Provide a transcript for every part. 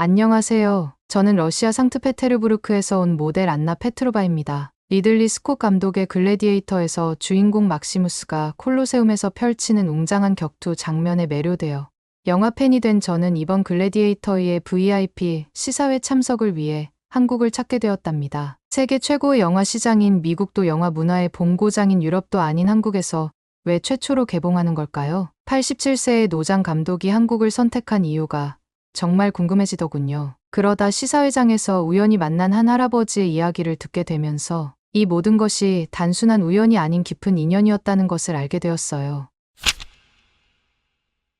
안녕하세요. 저는 러시아 상트페테르부르크에서 온 모델 안나 페트로바입니다. 리들리 스콧 감독의 글래디에이터에서 주인공 막시무스가 콜로세움에서 펼치는 웅장한 격투 장면에 매료되어 영화 팬이 된 저는 이번 글래디에이터의 VIP 시사회 참석을 위해 한국을 찾게 되었답니다. 세계 최고의 영화 시장인 미국도 영화 문화의 본고장인 유럽도 아닌 한국에서 왜 최초로 개봉하는 걸까요? 87세의 노장 감독이 한국을 선택한 이유가 정말 궁금해지더군요. 그러다 시사회장에서 우연히 만난 한 할아버지의 이야기를 듣게 되면서 이 모든 것이 단순한 우연이 아닌 깊은 인연이었다는 것을 알게 되었어요.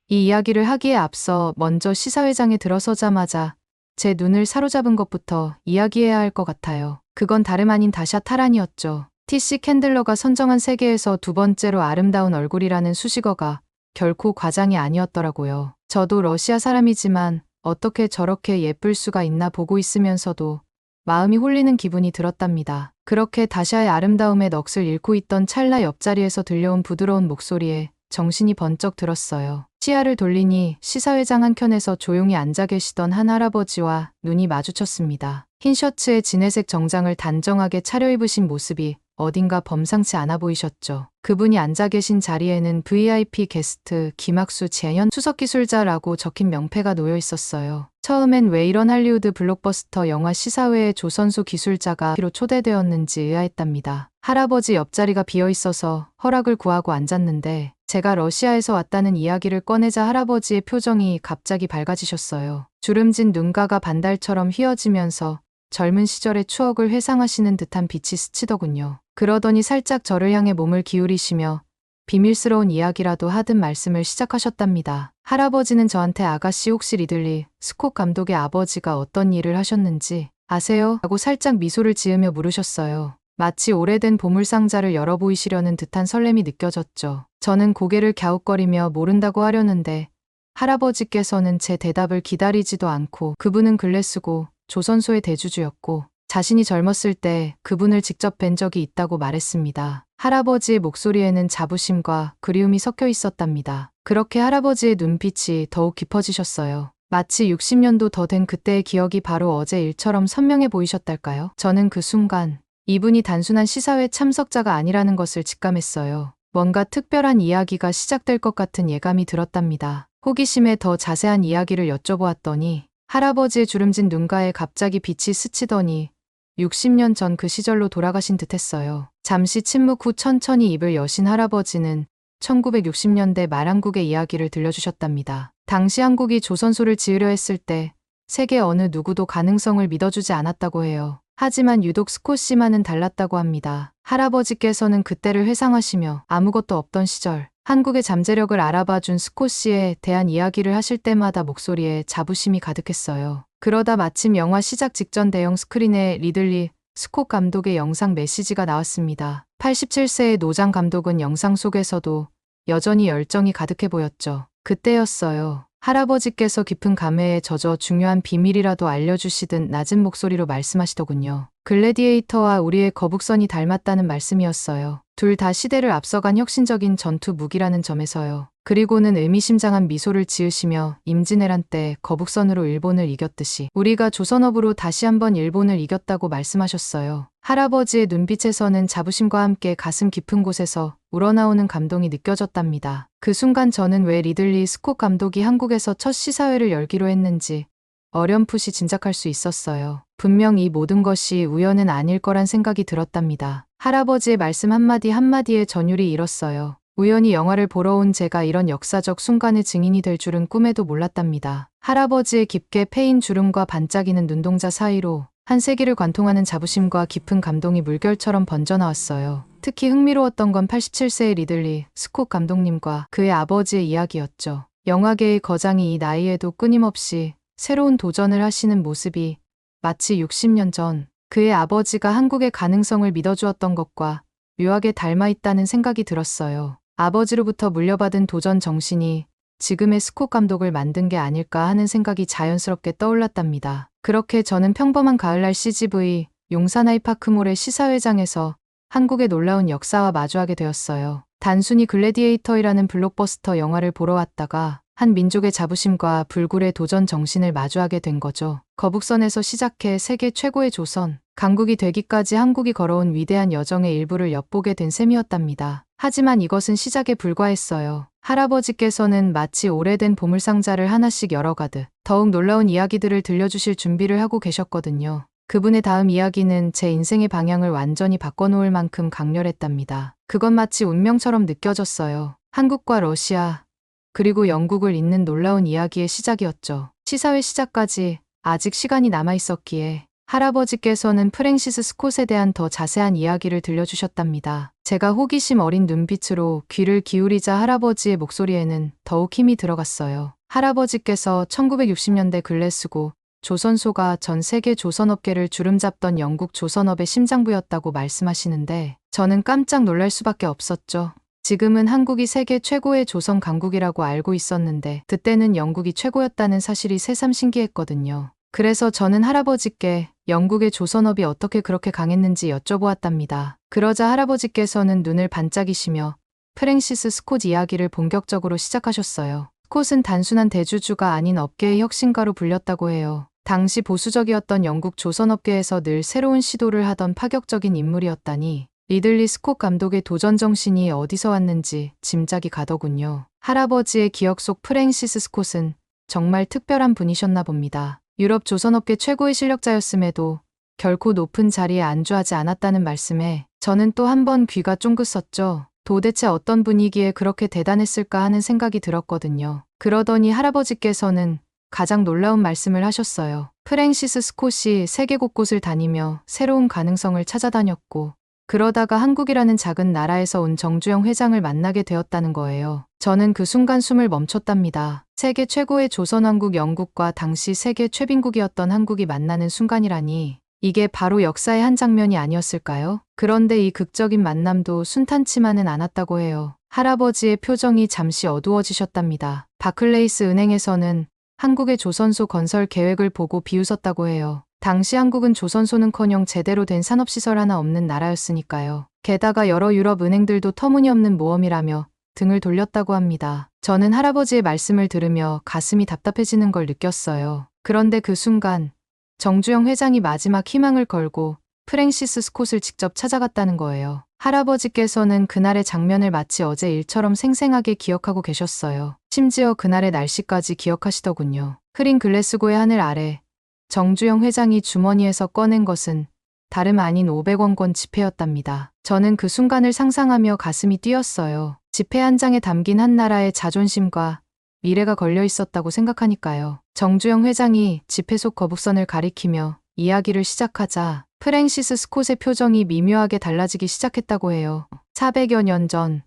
이 이야기를 하기에 앞서 먼저 시사회장에 들어서자마자 제 눈을 사로잡은 것부터 이야기해야 할 것 같아요. 그건 다름 아닌 다샤 타란이었죠. TC 캔들러가 선정한 세계에서 두 번째로 아름다운 얼굴이라는 수식어가 결코 과장이 아니었더라고요. 저도 러시아 사람이지만 어떻게 저렇게 예쁠 수가 있나 보고 있으면서도 마음이 홀리는 기분이 들었답니다. 그렇게 다샤의 아름다움에 넋을 잃고 있던 찰나 옆자리에서 들려온 부드러운 목소리에 정신이 번쩍 들었어요. 시야를 돌리니 시사회장 한켠에서 조용히 앉아 계시던 한 할아버지와 눈이 마주쳤습니다. 흰 셔츠에 진회색 정장을 단정하게 차려입으신 모습이 어딘가 범상치 않아 보이셨죠. 그분이 앉아 계신 자리에는 VIP 게스트 김학수 재현 수석기술자라고 적힌 명패가 놓여 있었어요. 처음엔 왜 이런 할리우드 블록버스터 영화 시사회에 조선소 기술자가 로 초대되었는지 의아했답니다. 할아버지 옆자리가 비어 있어서 허락을 구하고 앉았는데 제가 러시아에서 왔다는 이야기를 꺼내자 할아버지의 표정이 갑자기 밝아지셨어요. 주름진 눈가가 반달처럼 휘어지면서 젊은 시절의 추억을 회상하시는 듯한 빛이 스치더군요. 그러더니 살짝 저를 향해 몸을 기울이시며 비밀스러운 이야기라도 하듯 말씀을 시작하셨답니다. 할아버지는 저한테 아가씨 혹시 리들리 스콧 감독의 아버지가 어떤 일을 하셨는지 아세요? 라고 살짝 미소를 지으며 물으셨어요. 마치 오래된 보물상자를 열어 보이시려는 듯한 설렘이 느껴졌죠. 저는 고개를 갸웃거리며 모른다고 하려는데 할아버지께서는 제 대답을 기다리지도 않고 그분은 글래스고 조선소의 대주주였고 자신이 젊었을 때 그분을 직접 뵌 적이 있다고 말했습니다. 할아버지의 목소리에는 자부심과 그리움이 섞여 있었답니다. 그렇게 할아버지의 눈빛이 더욱 깊어지셨어요. 마치 60년도 더 된 그때의 기억이 바로 어제 일처럼 선명해 보이셨달까요? 저는 그 순간 이분이 단순한 시사회 참석자가 아니라는 것을 직감했어요. 뭔가 특별한 이야기가 시작될 것 같은 예감이 들었답니다. 호기심에 더 자세한 이야기를 여쭤보았더니 할아버지의 주름진 눈가에 갑자기 빛이 스치더니 60년 전 그 시절로 돌아가신 듯 했어요. 잠시 침묵 후 천천히 입을 여신 할아버지는 1960년대 말 한국의 이야기를 들려주셨답니다. 당시 한국이 조선소를 지으려 했을 때 세계 어느 누구도 가능성을 믿어주지 않았다고 해요. 하지만 유독 스콧 씨만은 달랐다고 합니다. 할아버지께서는 그때를 회상하시며 아무것도 없던 시절 한국의 잠재력을 알아봐준 스콧 씨에 대한 이야기를 하실 때마다 목소리에 자부심이 가득했어요. 그러다 마침 영화 시작 직전 대형 스크린에 리들리 스콧 감독의 영상 메시지가 나왔습니다. 87세의 노장 감독은 영상 속에서도 여전히 열정이 가득해 보였죠. 그때였어요. 할아버지께서 깊은 감회에 젖어 중요한 비밀이라도 알려주시듯 낮은 목소리로 말씀하시더군요. 글래디에이터와 우리의 거북선이 닮았다는 말씀이었어요. 둘 다 시대를 앞서간 혁신적인 전투 무기라는 점에서요. 그리고는 의미심장한 미소를 지으시며 임진왜란 때 거북선으로 일본을 이겼듯이 우리가 조선업으로 다시 한번 일본을 이겼다고 말씀하셨어요. 할아버지의 눈빛에서는 자부심과 함께 가슴 깊은 곳에서 우러나오는 감동이 느껴졌답니다. 그 순간 저는 왜 리들리 스콧 감독이 한국에서 첫 시사회를 열기로 했는지 어렴풋이 짐작할 수 있었어요. 분명 이 모든 것이 우연은 아닐 거란 생각이 들었답니다. 할아버지의 말씀 한마디 한마디에 전율이 일었어요. 우연히 영화를 보러 온 제가 이런 역사적 순간의 증인이 될 줄은 꿈에도 몰랐답니다. 할아버지의 깊게 패인 주름과 반짝이는 눈동자 사이로 한 세기를 관통하는 자부심과 깊은 감동이 물결처럼 번져나왔어요. 특히 흥미로웠던 건 87세의 리들리 스콧 감독님과 그의 아버지의 이야기였죠. 영화계의 거장이 이 나이에도 끊임없이 새로운 도전을 하시는 모습이 마치 60년 전 그의 아버지가 한국의 가능성을 믿어주었던 것과 묘하게 닮아있다는 생각이 들었어요. 아버지로부터 물려받은 도전 정신이 지금의 스콧 감독을 만든 게 아닐까 하는 생각이 자연스럽게 떠올랐답니다. 그렇게 저는 평범한 가을날 CGV 용산 아이파크몰의 시사회장에서 한국의 놀라운 역사와 마주하게 되었어요. 단순히 글래디에이터이라는 블록버스터 영화를 보러 왔다가 한 민족의 자부심과 불굴의 도전 정신을 마주하게 된 거죠. 거북선에서 시작해 세계 최고의 조선, 강국이 되기까지 한국이 걸어온 위대한 여정의 일부를 엿보게 된 셈이었답니다. 하지만 이것은 시작에 불과했어요. 할아버지께서는 마치 오래된 보물상자를 하나씩 열어가듯 더욱 놀라운 이야기들을 들려주실 준비를 하고 계셨거든요. 그분의 다음 이야기는 제 인생의 방향을 완전히 바꿔놓을 만큼 강렬했답니다. 그건 마치 운명처럼 느껴졌어요. 한국과 러시아, 그리고 영국을 잇는 놀라운 이야기의 시작이었죠. 시사회 시작까지 아직 시간이 남아있었기에 할아버지께서는 프랭시스 스콧에 대한 더 자세한 이야기를 들려주셨답니다. 제가 호기심 어린 눈빛으로 귀를 기울이자 할아버지의 목소리에는 더욱 힘이 들어갔어요. 할아버지께서 1960년대 글래스고 조선소가 전 세계 조선업계를 주름잡던 영국 조선업의 심장부였다고 말씀하시는데 저는 깜짝 놀랄 수밖에 없었죠. 지금은 한국이 세계 최고의 조선 강국이라고 알고 있었는데 그때는 영국이 최고였다는 사실이 새삼 신기했거든요. 그래서 저는 할아버지께 영국의 조선업이 어떻게 그렇게 강했는지 여쭤보았답니다. 그러자 할아버지께서는 눈을 반짝이시며 프랭시스 스콧 이야기를 본격적으로 시작하셨어요. 스콧은 단순한 대주주가 아닌 업계의 혁신가로 불렸다고 해요. 당시 보수적이었던 영국 조선업계에서 늘 새로운 시도를 하던 파격적인 인물이었다니 리들리 스콧 감독의 도전 정신이 어디서 왔는지 짐작이 가더군요. 할아버지의 기억 속 프랭시스 스콧은 정말 특별한 분이셨나 봅니다. 유럽 조선업계 최고의 실력자였음에도 결코 높은 자리에 안주하지 않았다는 말씀에 저는 또 한 번 귀가 쫑긋섰죠. 도대체 어떤 분이기에 그렇게 대단했을까 하는 생각이 들었거든요. 그러더니 할아버지께서는 가장 놀라운 말씀을 하셨어요. 프랭시스 스콧이 세계 곳곳을 다니며 새로운 가능성을 찾아다녔고 그러다가 한국이라는 작은 나라에서 온 정주영 회장을 만나게 되었다는 거예요. 저는 그 순간 숨을 멈췄답니다. 세계 최고의 조선왕국 영국과 당시 세계 최빈국이었던 한국이 만나는 순간이라니 이게 바로 역사의 한 장면이 아니었을까요? 그런데 이 극적인 만남도 순탄치만은 않았다고 해요. 할아버지의 표정이 잠시 어두워지셨답니다. 바클레이스 은행에서는 한국의 조선소 건설 계획을 보고 비웃었다고 해요. 당시 한국은 조선소는커녕 제대로 된 산업시설 하나 없는 나라였으니까요. 게다가 여러 유럽 은행들도 터무니없는 모험이라며 등을 돌렸다고 합니다. 저는 할아버지의 말씀을 들으며 가슴이 답답해지는 걸 느꼈어요. 그런데 그 순간 정주영 회장이 마지막 희망을 걸고 프랭시스 스콧을 직접 찾아갔다는 거예요. 할아버지께서는 그날의 장면을 마치 어제 일처럼 생생하게 기억하고 계셨어요. 심지어 그날의 날씨까지 기억하시더군요. 흐린 글래스고의 하늘 아래 정주영 회장이 주머니에서 꺼낸 것은 다름 아닌 500원권 지폐였답니다. 저는 그 순간을 상상하며 가슴이 뛰었어요. 지폐 한 장에 담긴 한 나라의 자존심과 미래가 걸려 있었다고 생각하니까요. 정주영 회장이 지폐 속 거북선을 가리키며 이야기를 시작하자 프랭시스 스콧의 표정이 미묘하게 달라지기 시작했다고 해요. 400여 년 전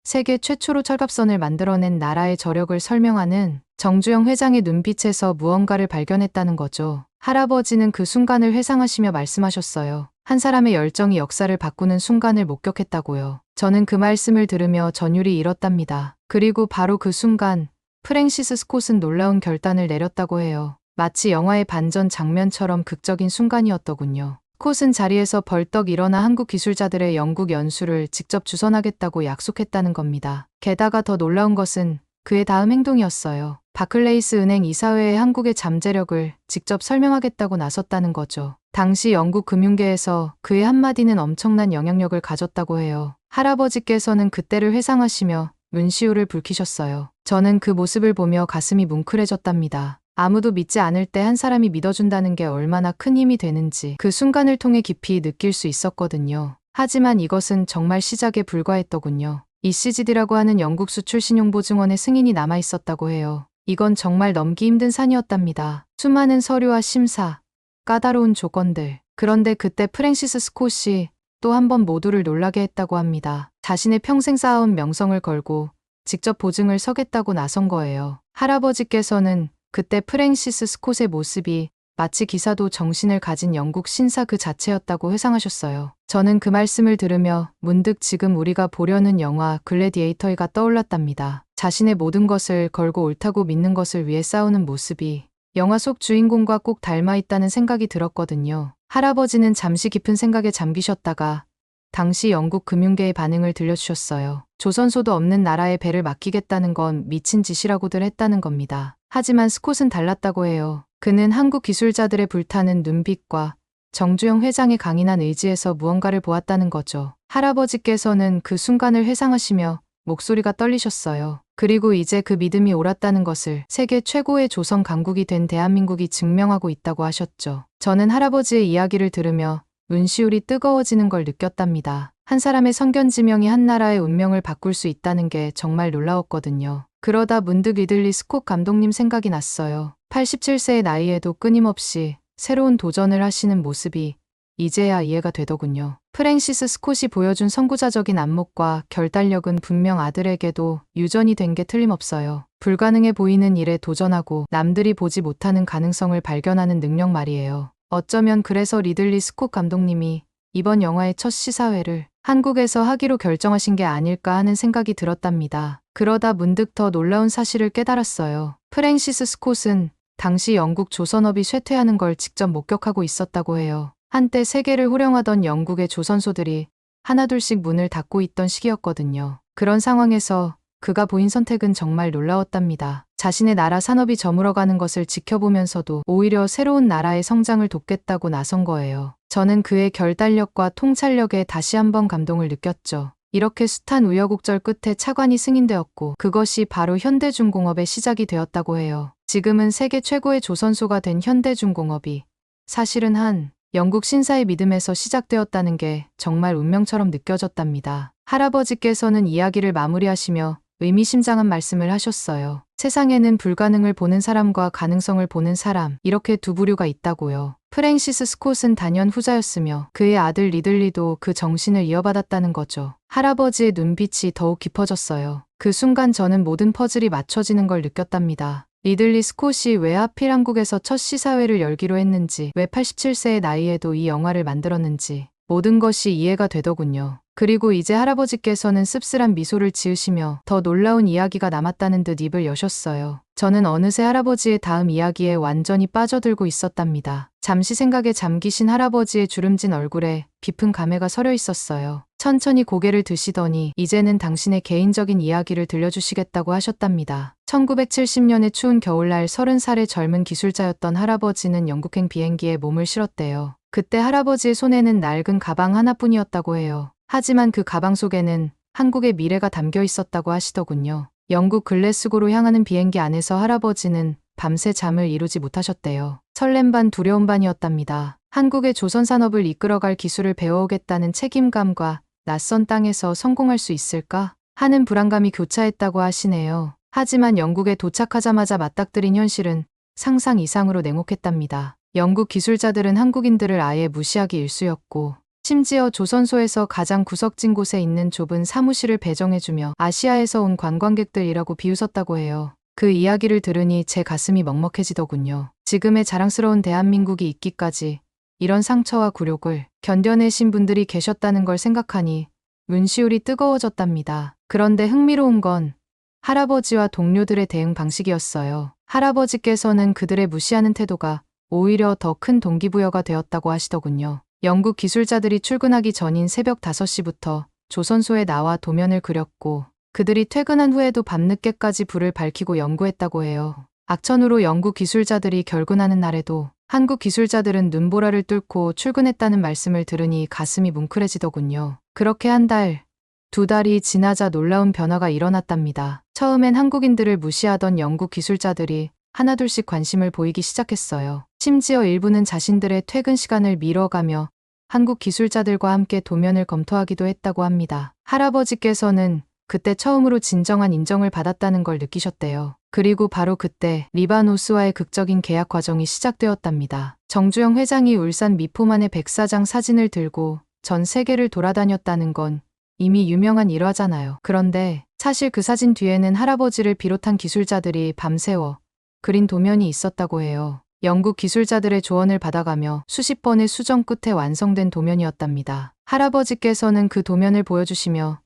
세계 최초로 철갑선을 만들어낸 나라의 저력을 설명하는 정주영 회장의 눈빛에서 무언가를 발견했다는 거죠. 할아버지는 그 순간을 회상하시며 말씀하셨어요. 한 사람의 열정이 역사를 바꾸는 순간을 목격했다고요. 저는 그 말씀을 들으며 전율이 일었답니다. 그리고 바로 그 순간 프랭시스 스콧은 놀라운 결단을 내렸다고 해요. 마치 영화의 반전 장면처럼 극적인 순간이었더군요. 스콧은 자리에서 벌떡 일어나 한국 기술자들의 영국 연수를 직접 주선하겠다고 약속했다는 겁니다. 게다가 더 놀라운 것은 그의 다음 행동이었어요. 바클레이스 은행 이사회에 한국의 잠재력을 직접 설명하겠다고 나섰다는 거죠. 당시 영국 금융계에서 그의 한마디는 엄청난 영향력을 가졌다고 해요. 할아버지께서는 그때를 회상하시며 눈시울을 붉히셨어요. 저는 그 모습을 보며 가슴이 뭉클해졌답니다. 아무도 믿지 않을 때 한 사람이 믿어준다는 게 얼마나 큰 힘이 되는지 그 순간을 통해 깊이 느낄 수 있었거든요. 하지만 이것은 정말 시작에 불과했더군요. ECGD라고 하는 영국 수출 신용보증원의 승인이 남아 있었다고 해요. 이건 정말 넘기 힘든 산이었답니다. 수많은 서류와 심사, 까다로운 조건들. 그런데 그때 프랭시스 스콧이 또 한 번 모두를 놀라게 했다고 합니다. 자신의 평생 쌓아온 명성을 걸고 직접 보증을 서겠다고 나선 거예요. 할아버지께서는 그때 프랭시스 스콧의 모습이 마치 기사도 정신을 가진 영국 신사 그 자체였다고 회상하셨어요. 저는 그 말씀을 들으며 문득 지금 우리가 보려는 영화 글래디에이터가 떠올랐답니다. 자신의 모든 것을 걸고 옳다고 믿는 것을 위해 싸우는 모습이 영화 속 주인공과 꼭 닮아 있다는 생각이 들었거든요. 할아버지는 잠시 깊은 생각에 잠기셨다가 당시 영국 금융계의 반응을 들려주셨어요. 조선소도 없는 나라에 배를 맡기겠다는 건 미친 짓이라고들 했다는 겁니다. 하지만 스콧은 달랐다고 해요. 그는 한국 기술자들의 불타는 눈빛과 정주영 회장의 강인한 의지에서 무언가를 보았다는 거죠. 할아버지께서는 그 순간을 회상하시며 목소리가 떨리셨어요. 그리고 이제 그 믿음이 옳았다는 것을 세계 최고의 조선 강국이 된 대한민국이 증명하고 있다고 하셨죠. 저는 할아버지의 이야기를 들으며 눈시울이 뜨거워지는 걸 느꼈답니다. 한 사람의 선견지명이 한 나라의 운명을 바꿀 수 있다는 게 정말 놀라웠거든요. 그러다 문득 리들리 스콧 감독님 생각이 났어요. 87세의 나이에도 끊임없이 새로운 도전을 하시는 모습이 이제야 이해가 되더군요. 프랭시스 스콧이 보여준 선구자적인 안목과 결단력은 분명 아들에게도 유전이 된 게 틀림없어요. 불가능해 보이는 일에 도전하고 남들이 보지 못하는 가능성을 발견하는 능력 말이에요. 어쩌면 그래서 리들리 스콧 감독님이 이번 영화의 첫 시사회를 한국에서 하기로 결정하신 게 아닐까 하는 생각이 들었답니다. 그러다 문득 더 놀라운 사실을 깨달았어요. 프랭시스 스콧은 당시 영국 조선업이 쇠퇴하는 걸 직접 목격하고 있었다고 해요. 한때 세계를 호령하던 영국의 조선소들이 하나둘씩 문을 닫고 있던 시기였거든요. 그런 상황에서 그가 보인 선택은 정말 놀라웠답니다. 자신의 나라 산업이 저물어가는 것을 지켜보면서도 오히려 새로운 나라의 성장을 돕겠다고 나선 거예요. 저는 그의 결단력과 통찰력에 다시 한번 감동을 느꼈죠. 이렇게 숱한 우여곡절 끝에 차관이 승인되었고 그것이 바로 현대중공업의 시작이 되었다고 해요. 지금은 세계 최고의 조선소가 된 현대중공업이 사실은 한 영국 신사의 믿음에서 시작되었다는 게 정말 운명처럼 느껴졌답니다. 할아버지께서는 이야기를 마무리하시며 의미심장한 말씀을 하셨어요. 세상에는 불가능을 보는 사람과 가능성을 보는 사람, 이렇게 두 부류가 있다고요. 프랭시스 스콧은 단연 후자였으며 그의 아들 리들리도 그 정신을 이어받았다는 거죠. 할아버지의 눈빛이 더욱 깊어졌어요. 그 순간 저는 모든 퍼즐이 맞춰지는 걸 느꼈답니다. 리들리 스콧이 왜 하필 한국에서 첫 시사회를 열기로 했는지, 왜 87세의 나이에도 이 영화를 만들었는지 모든 것이 이해가 되더군요. 그리고 이제 할아버지께서는 씁쓸한 미소를 지으시며 더 놀라운 이야기가 남았다는 듯 입을 여셨어요. 저는 어느새 할아버지의 다음 이야기에 완전히 빠져들고 있었답니다. 잠시 생각에 잠기신 할아버지의 주름진 얼굴에 깊은 감회가 서려 있었어요. 천천히 고개를 드시더니 이제는 당신의 개인적인 이야기를 들려주시겠다고 하셨답니다. 1970년의 추운 겨울날 30살의 젊은 기술자였던 할아버지는 영국행 비행기에 몸을 실었대요. 그때 할아버지의 손에는 낡은 가방 하나뿐이었다고 해요. 하지만 그 가방 속에는 한국의 미래가 담겨 있었다고 하시더군요. 영국 글래스고로 향하는 비행기 안에서 할아버지는 밤새 잠을 이루지 못하셨대요. 설렘 반 두려움 반이었답니다. 한국의 조선산업을 이끌어갈 기술을 배워오겠다는 책임감과 낯선 땅에서 성공할 수 있을까 하는 불안감이 교차했다고 하시네요. 하지만 영국에 도착하자마자 맞닥뜨린 현실은 상상 이상으로 냉혹했답니다. 영국 기술자들은 한국인들을 아예 무시하기 일쑤였고 심지어 조선소에서 가장 구석진 곳에 있는 좁은 사무실을 배정해주며 아시아에서 온 관광객들이라고 비웃었다고 해요. 그 이야기를 들으니 제 가슴이 먹먹해지더군요. 지금의 자랑스러운 대한민국이 있기까지 이런 상처와 굴욕을 견뎌내신 분들이 계셨다는 걸 생각하니 눈시울이 뜨거워졌답니다. 그런데 흥미로운 건 할아버지와 동료들의 대응 방식이었어요. 할아버지께서는 그들의 무시하는 태도가 오히려 더 큰 동기부여가 되었다고 하시더군요. 영국 기술자들이 출근하기 전인 새벽 5시부터 조선소에 나와 도면을 그렸고 그들이 퇴근한 후에도 밤늦게까지 불을 밝히고 연구했다고 해요. 악천후로 영국 기술자들이 결근하는 날에도 한국 기술자들은 눈보라를 뚫고 출근했다는 말씀을 들으니 가슴이 뭉클해지더군요. 그렇게 한 달, 두 달이 지나자 놀라운 변화가 일어났답니다. 처음엔 한국인들을 무시하던 영국 기술자들이 하나둘씩 관심을 보이기 시작했어요. 심지어 일부는 자신들의 퇴근 시간을 미뤄가며 한국 기술자들과 함께 도면을 검토하기도 했다고 합니다. 할아버지께서는 그때 처음으로 진정한 인정을 받았다는 걸 느끼셨대요. 그리고 바로 그때 리바노스와의 극적인 계약 과정이 시작되었답니다. 정주영 회장이 울산 미포만의 백사장 사진을 들고 전 세계를 돌아다녔다는 건 이미 유명한 일화잖아요. 그런데 사실 그 사진 뒤에는 할아버지를 비롯한 기술자들이 밤새워 그린 도면이 있었다고 해요. 영국 기술자들의 조언을 받아가며 수십 번의 수정 끝에 완성된 도면이었답니다. 할아버지께서는 그 도면을 보여주시며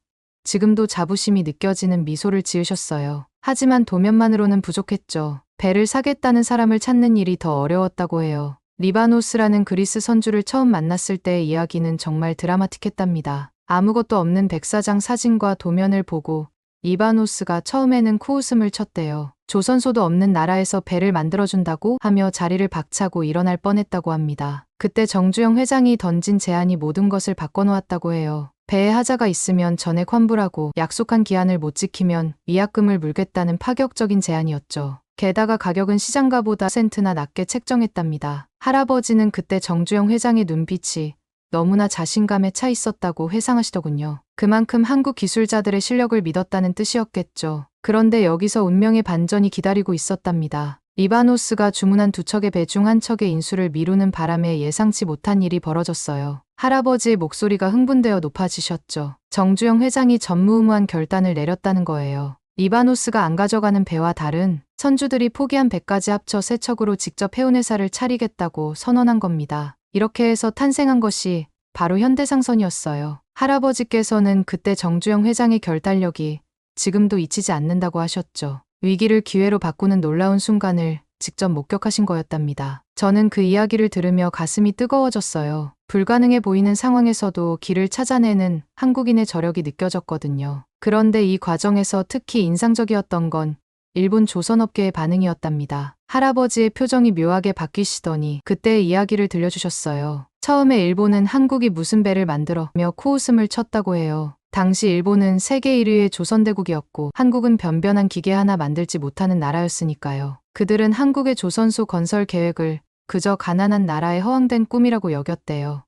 지금도 자부심이 느껴지는 미소를 지으셨어요. 하지만 도면만으로는 부족했죠. 배를 사겠다는 사람을 찾는 일이 더 어려웠다고 해요. 리바노스라는 그리스 선주를 처음 만났을 때의 이야기는 정말 드라마틱했답니다. 아무것도 없는 백사장 사진과 도면을 보고 이바노스가 처음에는 코웃음을 쳤대요. 조선소도 없는 나라에서 배를 만들어준다고 하며 자리를 박차고 일어날 뻔했다고 합니다. 그때 정주영 회장이 던진 제안이 모든 것을 바꿔놓았다고 해요. 배에 하자가 있으면 전액 환불하고 약속한 기한을 못 지키면 위약금을 물겠다는 파격적인 제안이었죠. 게다가 가격은 시장가보다 센트나 낮게 책정했답니다. 할아버지는 그때 정주영 회장의 눈빛이 너무나 자신감에 차 있었다고 회상하시더군요. 그만큼 한국 기술자들의 실력을 믿었다는 뜻이었겠죠. 그런데 여기서 운명의 반전이 기다리고 있었답니다. 이바노스가 주문한 두 척의 배 중 한 척의 인수를 미루는 바람에 예상치 못한 일이 벌어졌어요. 할아버지의 목소리가 흥분되어 높아지셨죠. 정주영 회장이 전무후무한 결단을 내렸다는 거예요. 이바노스가 안 가져가는 배와 다른 선주들이 포기한 배까지 합쳐 세 척으로 직접 해운회사를 차리겠다고 선언한 겁니다. 이렇게 해서 탄생한 것이 바로 현대상선이었어요. 할아버지께서는 그때 정주영 회장의 결단력이 지금도 잊히지 않는다고 하셨죠. 위기를 기회로 바꾸는 놀라운 순간을 직접 목격하신 거였답니다. 저는 그 이야기를 들으며 가슴이 뜨거워졌어요. 불가능해 보이는 상황에서도 길을 찾아내는 한국인의 저력이 느껴졌거든요. 그런데 이 과정에서 특히 인상적이었던 건 일본 조선업계의 반응이었답니다. 할아버지의 표정이 묘하게 바뀌시더니 그때의 이야기를 들려주셨어요. 처음에 일본은 한국이 무슨 배를 만들어며 코웃음을 쳤다고 해요. 당시 일본은 세계 1위의 조선대국이었고 한국은 변변한 기계 하나 만들지 못하는 나라였으니까요. 그들은 한국의 조선소 건설 계획을 그저 가난한 나라의 허황된 꿈이라고 여겼대요.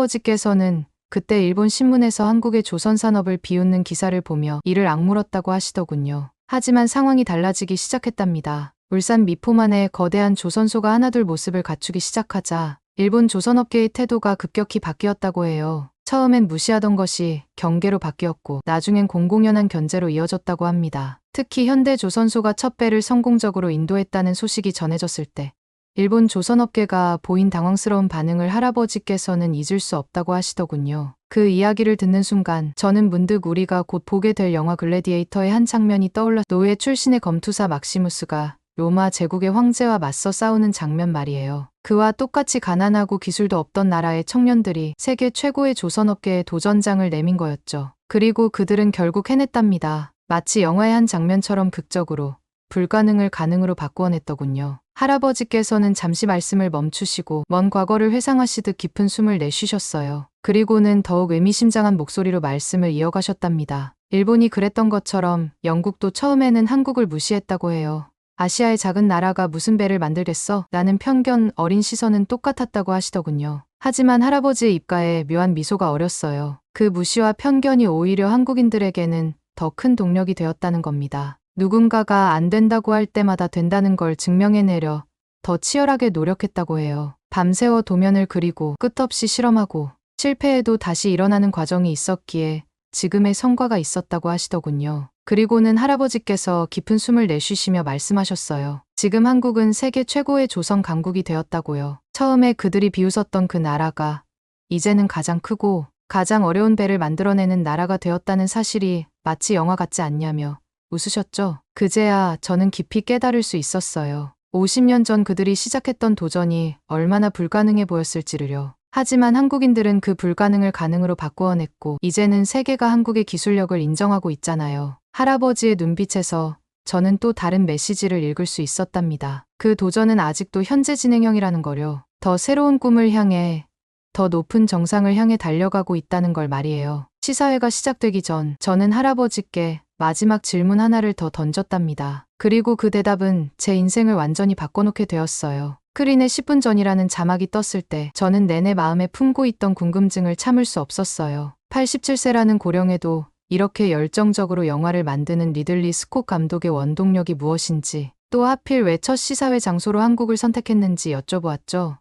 할아버지께서는 그때 일본 신문에서 한국의 조선산업을 비웃는 기사를 보며 이를 악물었다고 하시더군요. 하지만 상황이 달라지기 시작했답니다. 울산 미포만에 거대한 조선소가 하나둘 모습을 갖추기 시작하자 일본 조선업계의 태도가 급격히 바뀌었다고 해요. 처음엔 무시하던 것이 경계로 바뀌었고 나중엔 공공연한 견제로 이어졌다고 합니다. 특히 현대조선소가 첫 배를 성공적으로 인도했다는 소식이 전해졌을 때 일본 조선업계가 보인 당황스러운 반응을 할아버지께서는 잊을 수 없다고 하시더군요. 그 이야기를 듣는 순간 저는 문득 우리가 곧 보게 될 영화 글래디에이터의 한 장면이 떠올라 노예 출신의 검투사 막시무스가 로마 제국의 황제와 맞서 싸우는 장면 말이에요. 그와 똑같이 가난하고 기술도 없던 나라의 청년들이 세계 최고의 조선업계에 도전장을 내민 거였죠. 그리고 그들은 결국 해냈답니다. 마치 영화의 한 장면처럼 극적으로 불가능을 가능으로 바꾸어냈더군요. 할아버지께서는 잠시 말씀을 멈추시고 먼 과거를 회상하시듯 깊은 숨을 내쉬셨어요. 그리고는 더욱 의미심장한 목소리로 말씀을 이어가셨답니다. 일본이 그랬던 것처럼 영국도 처음에는 한국을 무시했다고 해요. 아시아의 작은 나라가 무슨 배를 만들겠어? 라는 편견 어린 시선은 똑같았다고 하시더군요. 하지만 할아버지의 입가에 묘한 미소가 어렸어요. 그 무시와 편견이 오히려 한국인들에게는 더 큰 동력이 되었다는 겁니다. 누군가가 안 된다고 할 때마다 된다는 걸 증명해내려 더 치열하게 노력했다고 해요. 밤새워 도면을 그리고 끝없이 실험하고 실패해도 다시 일어나는 과정이 있었기에 지금의 성과가 있었다고 하시더군요. 그리고는 할아버지께서 깊은 숨을 내쉬시며 말씀하셨어요. 지금 한국은 세계 최고의 조선 강국이 되었다고요. 처음에 그들이 비웃었던 그 나라가 이제는 가장 크고 가장 어려운 배를 만들어내는 나라가 되었다는 사실이 마치 영화 같지 않냐며 웃으셨죠? 그제야 저는 깊이 깨달을 수 있었어요. 50년 전 그들이 시작했던 도전이 얼마나 불가능해 보였을지를요. 하지만 한국인들은 그 불가능을 가능으로 바꾸어냈고 이제는 세계가 한국의 기술력을 인정하고 있잖아요. 할아버지의 눈빛에서 저는 또 다른 메시지를 읽을 수 있었답니다. 그 도전은 아직도 현재 진행형이라는 거요. 더 새로운 꿈을 향해 더 높은 정상을 향해 달려가고 있다는 걸 말이에요. 시사회가 시작되기 전 저는 할아버지께 마지막 질문 하나를 더 던졌답니다. 그리고 그 대답은 제 인생을 완전히 바꿔놓게 되었어요. 스크린에 10분 전이라는 자막이 떴을 때 저는 내내 마음에 품고 있던 궁금증을 참을 수 없었어요. 87세라는 고령에도 이렇게 열정적으로 영화를 만드는 리들리 스콧 감독의 원동력이 무엇인지, 또 하필 왜 첫 시사회 장소로 한국을 선택했는지 여쭤보았죠.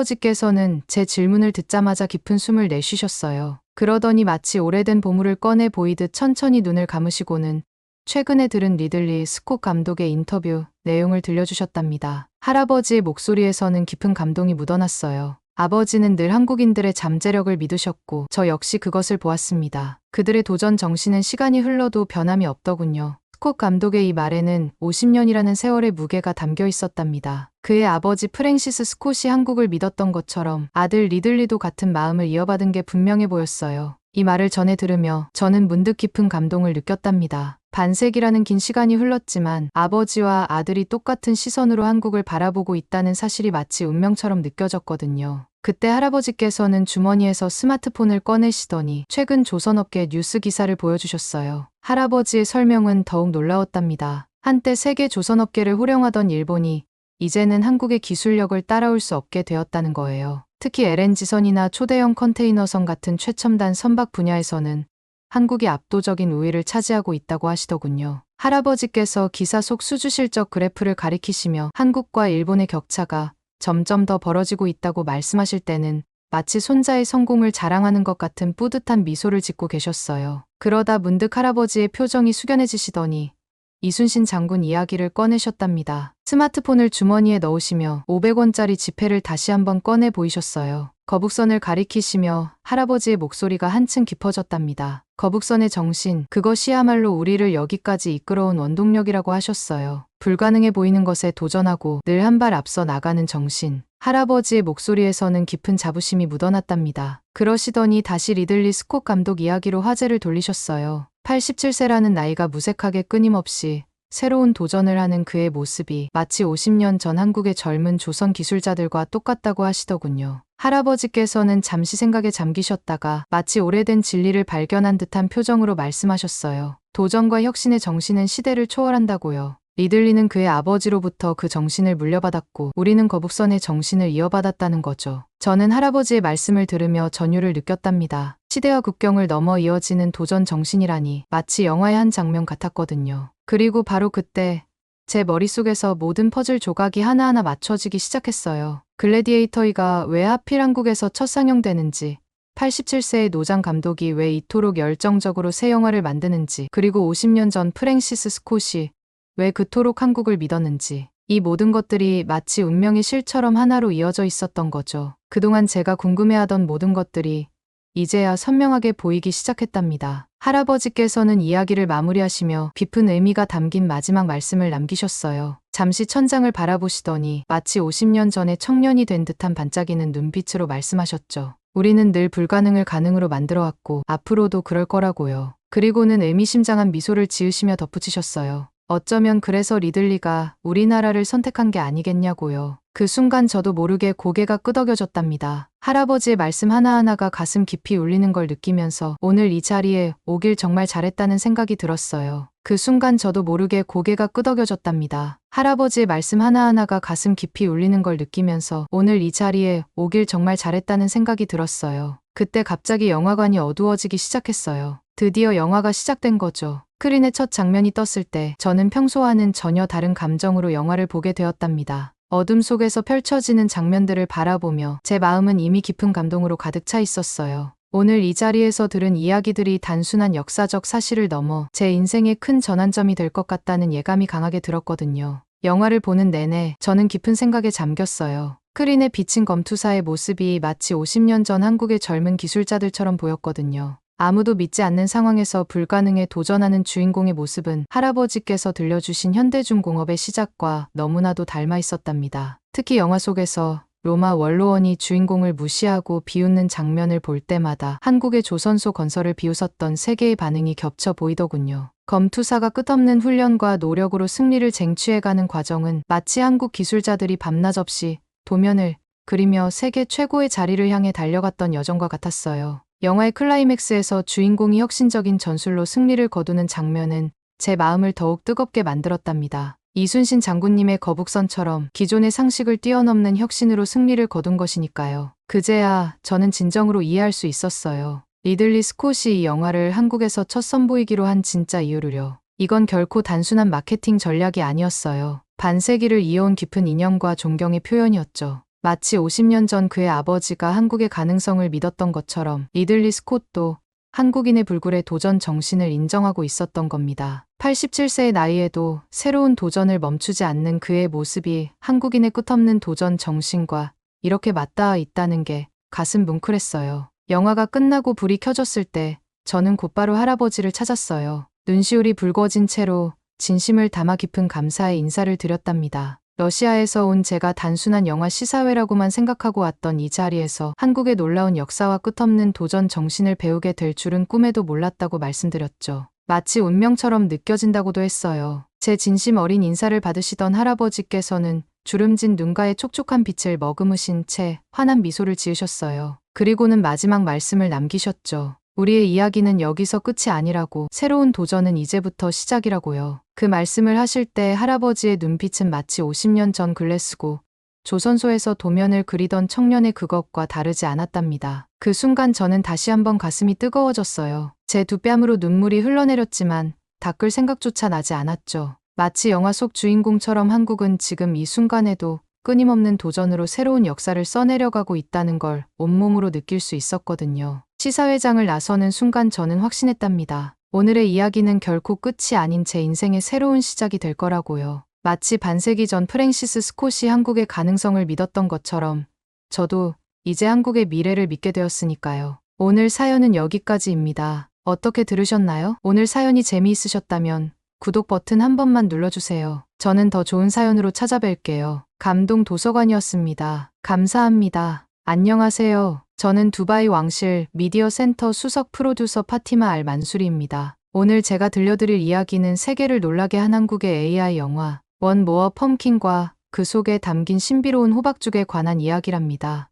할아버지께서는 제 질문을 듣자마자 깊은 숨을 내쉬셨어요. 그러더니 마치 오래된 보물을 꺼내 보이듯 천천히 눈을 감으시고는 최근에 들은 리들리 스콧 감독의 인터뷰 내용을 들려주셨답니다. 할아버지의 목소리에서는 깊은 감동이 묻어났어요. 아버지는 늘 한국인들의 잠재력을 믿으셨고 저 역시 그것을 보았습니다. 그들의 도전 정신은 시간이 흘러도 변함이 없더군요. 스콧 감독의 이 말에는 50년이라는 세월의 무게가 담겨 있었답니다. 그의 아버지 프랭시스 스콧이 한국을 믿었던 것처럼 아들 리들리도 같은 마음을 이어받은 게 분명해 보였어요. 이 말을 전해 들으며 저는 문득 깊은 감동을 느꼈답니다. 반세기라는 긴 시간이 흘렀지만 아버지와 아들이 똑같은 시선으로 한국을 바라보고 있다는 사실이 마치 운명처럼 느껴졌거든요. 그때 할아버지께서는 주머니에서 스마트폰을 꺼내시더니 최근 조선업계 뉴스 기사를 보여주셨어요. 할아버지의 설명은 더욱 놀라웠답니다. 한때 세계 조선업계를 호령하던 일본이 이제는 한국의 기술력을 따라올 수 없게 되었다는 거예요. 특히 LNG선이나 초대형 컨테이너선 같은 최첨단 선박 분야에서는 한국이 압도적인 우위를 차지하고 있다고 하시더군요. 할아버지께서 기사 속 수주 실적 그래프를 가리키시며 한국과 일본의 격차가 점점 더 벌어지고 있다고 말씀하실 때는 마치 손자의 성공을 자랑하는 것 같은 뿌듯한 미소를 짓고 계셨어요. 그러다 문득 할아버지의 표정이 숙연해지시더니 이순신 장군 이야기를 꺼내셨답니다. 스마트폰을 주머니에 넣으시며 500원짜리 지폐를 다시 한번 꺼내 보이셨어요. 거북선을 가리키시며 할아버지의 목소리가 한층 깊어졌답니다. 거북선의 정신, 그것이야말로 우리를 여기까지 이끌어온 원동력이라고 하셨어요. 불가능해 보이는 것에 도전하고 늘 한 발 앞서 나가는 정신. 할아버지의 목소리에서는 깊은 자부심이 묻어났답니다. 그러시더니 다시 리들리 스콧 감독 이야기로 화제를 돌리셨어요. 87세라는 나이가 무색하게 끊임없이 새로운 도전을 하는 그의 모습이 마치 50년 전 한국의 젊은 조선 기술자들과 똑같다고 하시더군요. 할아버지께서는 잠시 생각에 잠기셨다가 마치 오래된 진리를 발견한 듯한 표정으로 말씀하셨어요. 도전과 혁신의 정신은 시대를 초월한다고요. 리들리는 그의 아버지로부터 그 정신을 물려받았고 우리는 거북선의 정신을 이어받았다는 거죠. 저는 할아버지의 말씀을 들으며 전율을 느꼈답니다. 시대와 국경을 넘어 이어지는 도전 정신이라니 마치 영화의 한 장면 같았거든요. 그리고 바로 그때 제 머릿속에서 모든 퍼즐 조각이 하나하나 맞춰지기 시작했어요. 글래디에이터2가 왜 하필 한국에서 첫 상영되는지, 87세의 노장 감독이 왜 이토록 열정적으로 새 영화를 만드는지, 그리고 50년 전 프랭시스 스콧이 왜 그토록 한국을 믿었는지, 이 모든 것들이 마치 운명의 실처럼 하나로 이어져 있었던 거죠. 그동안 제가 궁금해하던 모든 것들이 이제야 선명하게 보이기 시작했답니다. 할아버지께서는 이야기를 마무리하시며 깊은 의미가 담긴 마지막 말씀을 남기셨어요. 잠시 천장을 바라보시더니 마치 50년 전에 청년이 된 듯한 반짝이는 눈빛으로 말씀하셨죠. 우리는 늘 불가능을 가능으로 만들어왔고 앞으로도 그럴 거라고요. 그리고는 의미심장한 미소를 지으시며 덧붙이셨어요. 어쩌면 그래서 리들리가 우리나라를 선택한 게 아니겠냐고요. 그 순간 저도 모르게 고개가 끄덕여졌답니다. 할아버지의 말씀 하나하나가 가슴 깊이 울리는 걸 느끼면서 오늘 이 자리에 오길 정말 잘했다는 생각이 들었어요. 그 순간 저도 모르게 고개가 끄덕여졌답니다. 할아버지의 말씀 하나하나가 가슴 깊이 울리는 걸 느끼면서 오늘 이 자리에 오길 정말 잘했다는 생각이 들었어요. 그때 갑자기 영화관이 어두워지기 시작했어요. 드디어 영화가 시작된 거죠. 스크린의 첫 장면이 떴을 때 저는 평소와는 전혀 다른 감정으로 영화를 보게 되었답니다. 어둠 속에서 펼쳐지는 장면들을 바라보며 제 마음은 이미 깊은 감동으로 가득 차 있었어요. 오늘 이 자리에서 들은 이야기들이 단순한 역사적 사실을 넘어 제 인생의 큰 전환점이 될 것 같다는 예감이 강하게 들었거든요. 영화를 보는 내내 저는 깊은 생각에 잠겼어요. 스크린에 비친 검투사의 모습이 마치 50년 전 한국의 젊은 기술자들처럼 보였거든요. 아무도 믿지 않는 상황에서 불가능에 도전하는 주인공의 모습은 할아버지께서 들려주신 현대중공업의 시작과 너무나도 닮아 있었답니다. 특히 영화 속에서 로마 원로원이 주인공을 무시하고 비웃는 장면을 볼 때마다 한국의 조선소 건설을 비웃었던 세계의 반응이 겹쳐 보이더군요. 검투사가 끝없는 훈련과 노력으로 승리를 쟁취해가는 과정은 마치 한국 기술자들이 밤낮 없이 도면을 그리며 세계 최고의 자리를 향해 달려갔던 여정과 같았어요. 영화의 클라이맥스에서 주인공이 혁신적인 전술로 승리를 거두는 장면은 제 마음을 더욱 뜨겁게 만들었답니다. 이순신 장군님의 거북선처럼 기존의 상식을 뛰어넘는 혁신으로 승리를 거둔 것이니까요. 그제야 저는 진정으로 이해할 수 있었어요. 리들리 스콧이 이 영화를 한국에서 첫 선보이기로 한 진짜 이유를요. 이건 결코 단순한 마케팅 전략이 아니었어요. 반세기를 이어온 깊은 이념과 존경의 표현이었죠. 마치 50년 전 그의 아버지가 한국의 가능성을 믿었던 것처럼 리들리 스콧도 한국인의 불굴의 도전 정신을 인정하고 있었던 겁니다. 87세의 나이에도 새로운 도전을 멈추지 않는 그의 모습이 한국인의 끝없는 도전 정신과 이렇게 맞닿아 있다는 게 가슴 뭉클했어요. 영화가 끝나고 불이 켜졌을 때 저는 곧바로 할아버지를 찾았어요. 눈시울이 붉어진 채로 진심을 담아 깊은 감사의 인사를 드렸답니다. 러시아에서 온 제가 단순한 영화 시사회라고만 생각하고 왔던 이 자리에서 한국의 놀라운 역사와 끝없는 도전 정신을 배우게 될 줄은 꿈에도 몰랐다고 말씀드렸죠. 마치 운명처럼 느껴진다고도 했어요. 제 진심 어린 인사를 받으시던 할아버지께서는 주름진 눈가에 촉촉한 빛을 머금으신 채 환한 미소를 지으셨어요. 그리고는 마지막 말씀을 남기셨죠. 우리의 이야기는 여기서 끝이 아니라고, 새로운 도전은 이제부터 시작이라고요. 그 말씀을 하실 때 할아버지의 눈빛은 마치 50년 전 글래스고 조선소에서 도면을 그리던 청년의 그것과 다르지 않았답니다. 그 순간 저는 다시 한번 가슴이 뜨거워졌어요. 제 두 뺨으로 눈물이 흘러내렸지만 닦을 생각조차 나지 않았죠. 마치 영화 속 주인공처럼 한국은 지금 이 순간에도 끊임없는 도전으로 새로운 역사를 써내려가고 있다는 걸 온몸으로 느낄 수 있었거든요. 시사회장을 나서는 순간 저는 확신했답니다. 오늘의 이야기는 결코 끝이 아닌 제 인생의 새로운 시작이 될 거라고요. 마치 반세기 전 프랭시스 스콧이 한국의 가능성을 믿었던 것처럼 저도 이제 한국의 미래를 믿게 되었으니까요. 오늘 사연은 여기까지입니다. 어떻게 들으셨나요? 오늘 사연이 재미있으셨다면 구독 버튼 한 번만 눌러주세요. 저는 더 좋은 사연으로 찾아뵐게요. 감동 도서관이었습니다. 감사합니다. 안녕하세요. 저는 두바이 왕실 미디어 센터 수석 프로듀서 파티마 알 만수리입니다. 오늘 제가 들려드릴 이야기는 세계를 놀라게 한 한국의 AI 영화 원 모어 펌킨과 그 속에 담긴 신비로운 호박죽에 관한 이야기랍니다.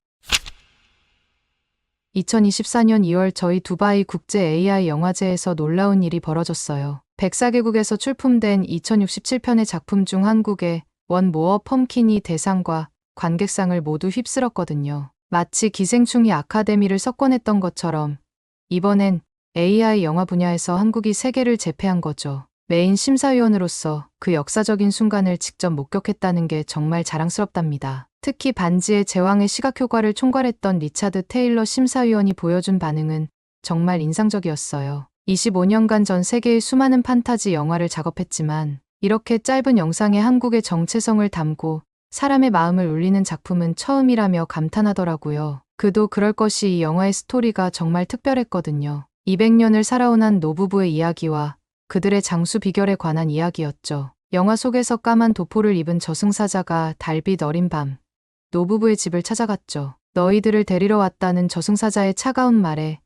2024년 2월 저희 두바이 국제 AI 영화제에서 놀라운 일이 벌어졌어요. 104개국에서 출품된 2067편의 작품 중 한국의 원 모어 펌킨이 대상과 관객상을 모두 휩쓸었거든요. 마치 기생충이 아카데미를 석권했던 것처럼 이번엔 AI 영화 분야에서 한국이 세계를 제패한 거죠. 메인 심사위원으로서 그 역사적인 순간을 직접 목격했다는 게 정말 자랑스럽답니다. 특히 반지의 제왕의 시각효과를 총괄했던 리차드 테일러 심사위원이 보여준 반응은 정말 인상적이었어요. 25년간 전 세계의 수많은 판타지 영화를 작업했지만 이렇게 짧은 영상에 한국의 정체성을 담고 사람의 마음을 울리는 작품은 처음이라며 감탄하더라고요. 그도 그럴 것이 이 영화의 스토리가 정말 특별했거든요. 200년을 살아온 한 노부부의 이야기와 그들의 장수 비결에 관한 이야기였죠. 영화 속에서 까만 도포를 입은 저승사자가 달빛 어린 밤 노부부의 집을 찾아갔죠. 너희들을 데리러 왔다는 저승사자의 차가운 말에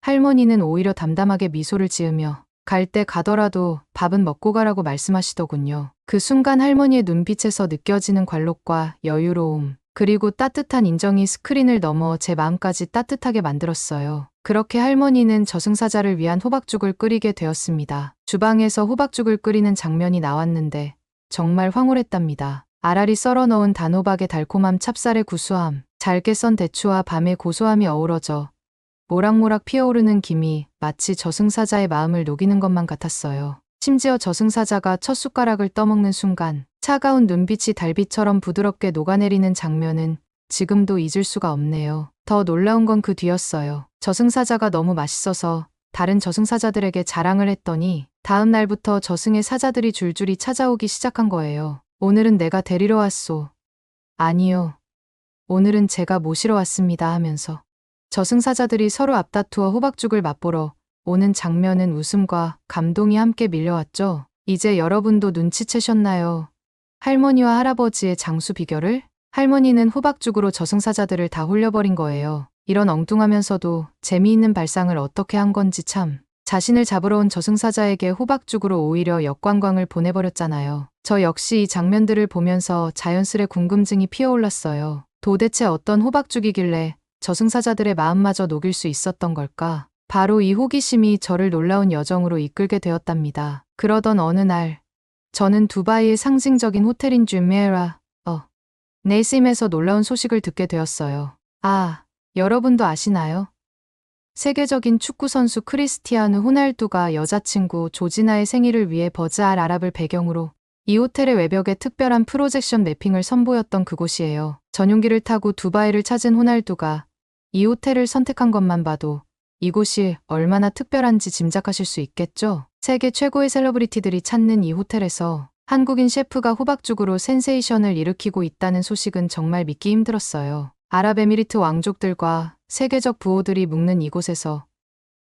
할머니는 오히려 담담하게 미소를 지으며 갈 때 가더라도 밥은 먹고 가라고 말씀하시더군요. 그 순간 할머니의 눈빛에서 느껴지는 관록과 여유로움, 그리고 따뜻한 인정이 스크린을 넘어 제 마음까지 따뜻하게 만들었어요. 그렇게 할머니는 저승사자를 위한 호박죽을 끓이게 되었습니다. 주방에서 호박죽을 끓이는 장면이 나왔는데 정말 황홀했답니다. 알알이 썰어 넣은 단호박의 달콤함, 찹쌀의 구수함, 잘게 썬 대추와 밤의 고소함이 어우러져 모락모락 피어오르는 김이 마치 저승사자의 마음을 녹이는 것만 같았어요. 심지어 저승사자가 첫 숟가락을 떠먹는 순간 차가운 눈빛이 달빛처럼 부드럽게 녹아내리는 장면은 지금도 잊을 수가 없네요. 더 놀라운 건 그 뒤였어요. 저승사자가 너무 맛있어서 다른 저승사자들에게 자랑을 했더니 다음 날부터 저승의 사자들이 줄줄이 찾아오기 시작한 거예요. 오늘은 내가 데리러 왔소. 아니요. 오늘은 제가 모시러 왔습니다 하면서 저승사자들이 서로 앞다투어 호박죽을 맛보러 오는 장면은 웃음과 감동이 함께 밀려왔죠. 이제 여러분도 눈치채셨나요? 할머니와 할아버지의 장수 비결을? 할머니는 호박죽으로 저승사자들을 다 홀려버린 거예요. 이런 엉뚱하면서도 재미있는 발상을 어떻게 한 건지 참. 자신을 잡으러 온 저승사자에게 호박죽으로 오히려 역관광을 보내버렸잖아요. 저 역시 이 장면들을 보면서 자연스레 궁금증이 피어올랐어요. 도대체 어떤 호박죽이길래 저승사자들의 마음마저 녹일 수 있었던 걸까? 바로 이 호기심이 저를 놀라운 여정으로 이끌게 되었답니다. 그러던 어느 날, 저는 두바이의 상징적인 호텔인 주메라 네심에서 놀라운 소식을 듣게 되었어요. 아, 여러분도 아시나요? 세계적인 축구선수 크리스티아누 호날두가 여자친구 조지나의 생일을 위해 버즈 알 아랍을 배경으로 이 호텔의 외벽에 특별한 프로젝션 매핑을 선보였던 그곳이에요. 전용기를 타고 두바이를 찾은 호날두가 이 호텔을 선택한 것만 봐도 이곳이 얼마나 특별한지 짐작하실 수 있겠죠? 세계 최고의 셀러브리티들이 찾는 이 호텔에서 한국인 셰프가 호박죽으로 센세이션을 일으키고 있다는 소식은 정말 믿기 힘들었어요. 아랍에미리트 왕족들과 세계적 부호들이 묵는 이곳에서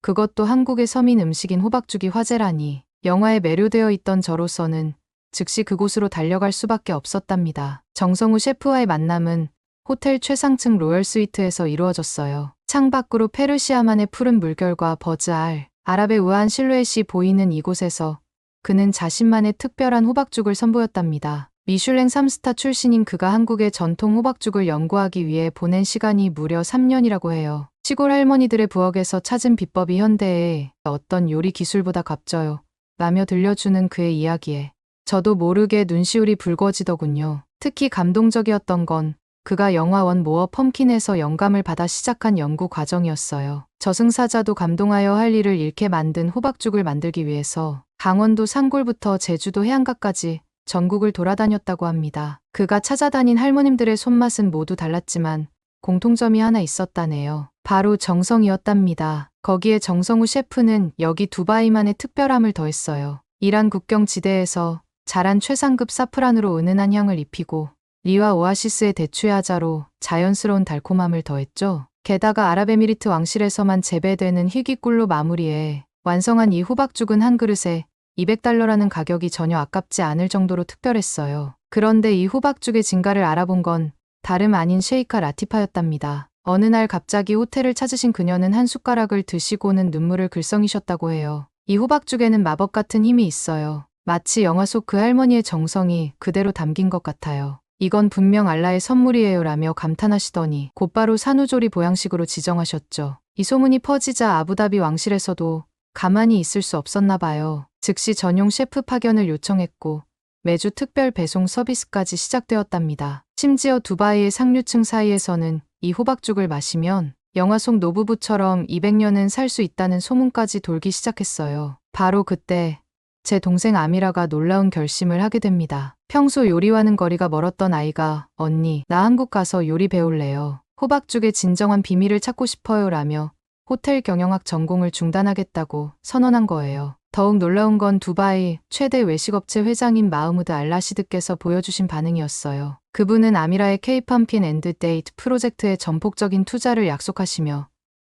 그것도 한국의 서민 음식인 호박죽이 화제라니 영화에 매료되어 있던 저로서는 즉시 그곳으로 달려갈 수밖에 없었답니다. 정성우 셰프와의 만남은 호텔 최상층 로열 스위트에서 이루어졌어요. 창밖으로 페르시아만의 푸른 물결과 버즈알, 아랍의 우아한 실루엣이 보이는 이곳에서 그는 자신만의 특별한 호박죽을 선보였답니다. 미슐랭 3스타 출신인 그가 한국의 전통 호박죽을 연구하기 위해 보낸 시간이 무려 3년이라고 해요. 시골 할머니들의 부엌에서 찾은 비법이 현대의 어떤 요리 기술보다 값져요. 라며 들려주는 그의 이야기에 저도 모르게 눈시울이 붉어지더군요. 특히 감동적이었던 건 그가 영화 원 모어 펌킨에서 영감을 받아 시작한 연구 과정이었어요. 저승사자도 감동하여 할 일을 잃게 만든 호박죽을 만들기 위해서 강원도 산골부터 제주도 해안가까지 전국을 돌아다녔다고 합니다. 그가 찾아다닌 할머님들의 손맛은 모두 달랐지만 공통점이 하나 있었다네요. 바로 정성이었답니다. 거기에 정성우 셰프는 여기 두바이만의 특별함을 더했어요. 이란 국경지대에서 자란 최상급 사프란으로 은은한 향을 입히고 리와 오아시스의 대추야자로 자연스러운 달콤함을 더했죠. 게다가 아랍에미리트 왕실에서만 재배되는 희귀꿀로 마무리해 완성한 이 호박죽은 한 그릇에 $200라는 가격이 전혀 아깝지 않을 정도로 특별했어요. 그런데 이 호박죽의 진가를 알아본 건 다름 아닌 셰이카 라티파였답니다. 어느 날 갑자기 호텔을 찾으신 그녀는 한 숟가락을 드시고는 눈물을 글썽이셨다고 해요. 이 호박죽에는 마법 같은 힘이 있어요. 마치 영화 속 그 할머니의 정성이 그대로 담긴 것 같아요. 이건 분명 알라의 선물이에요 라며 감탄하시더니 곧바로 산후조리 보양식으로 지정하셨죠. 이 소문이 퍼지자 아부다비 왕실에서도 가만히 있을 수 없었나 봐요. 즉시 전용 셰프 파견을 요청했고 매주 특별 배송 서비스까지 시작되었답니다. 심지어 두바이의 상류층 사이에서는 이 호박죽을 마시면 영화 속 노부부처럼 200년은 살 수 있다는 소문까지 돌기 시작했어요. 바로 그때 제 동생 아미라가 놀라운 결심을 하게 됩니다. 평소 요리와는 거리가 멀었던 아이가 언니, 나 한국 가서 요리 배울래요. 호박죽의 진정한 비밀을 찾고 싶어요 라며 호텔 경영학 전공을 중단하겠다고 선언한 거예요. 더욱 놀라운 건 두바이 최대 외식업체 회장인 마흐무드 알라시드께서 보여주신 반응이었어요. 그분은 아미라의 K-펌킨 앤드 데이트 프로젝트에 전폭적인 투자를 약속하시며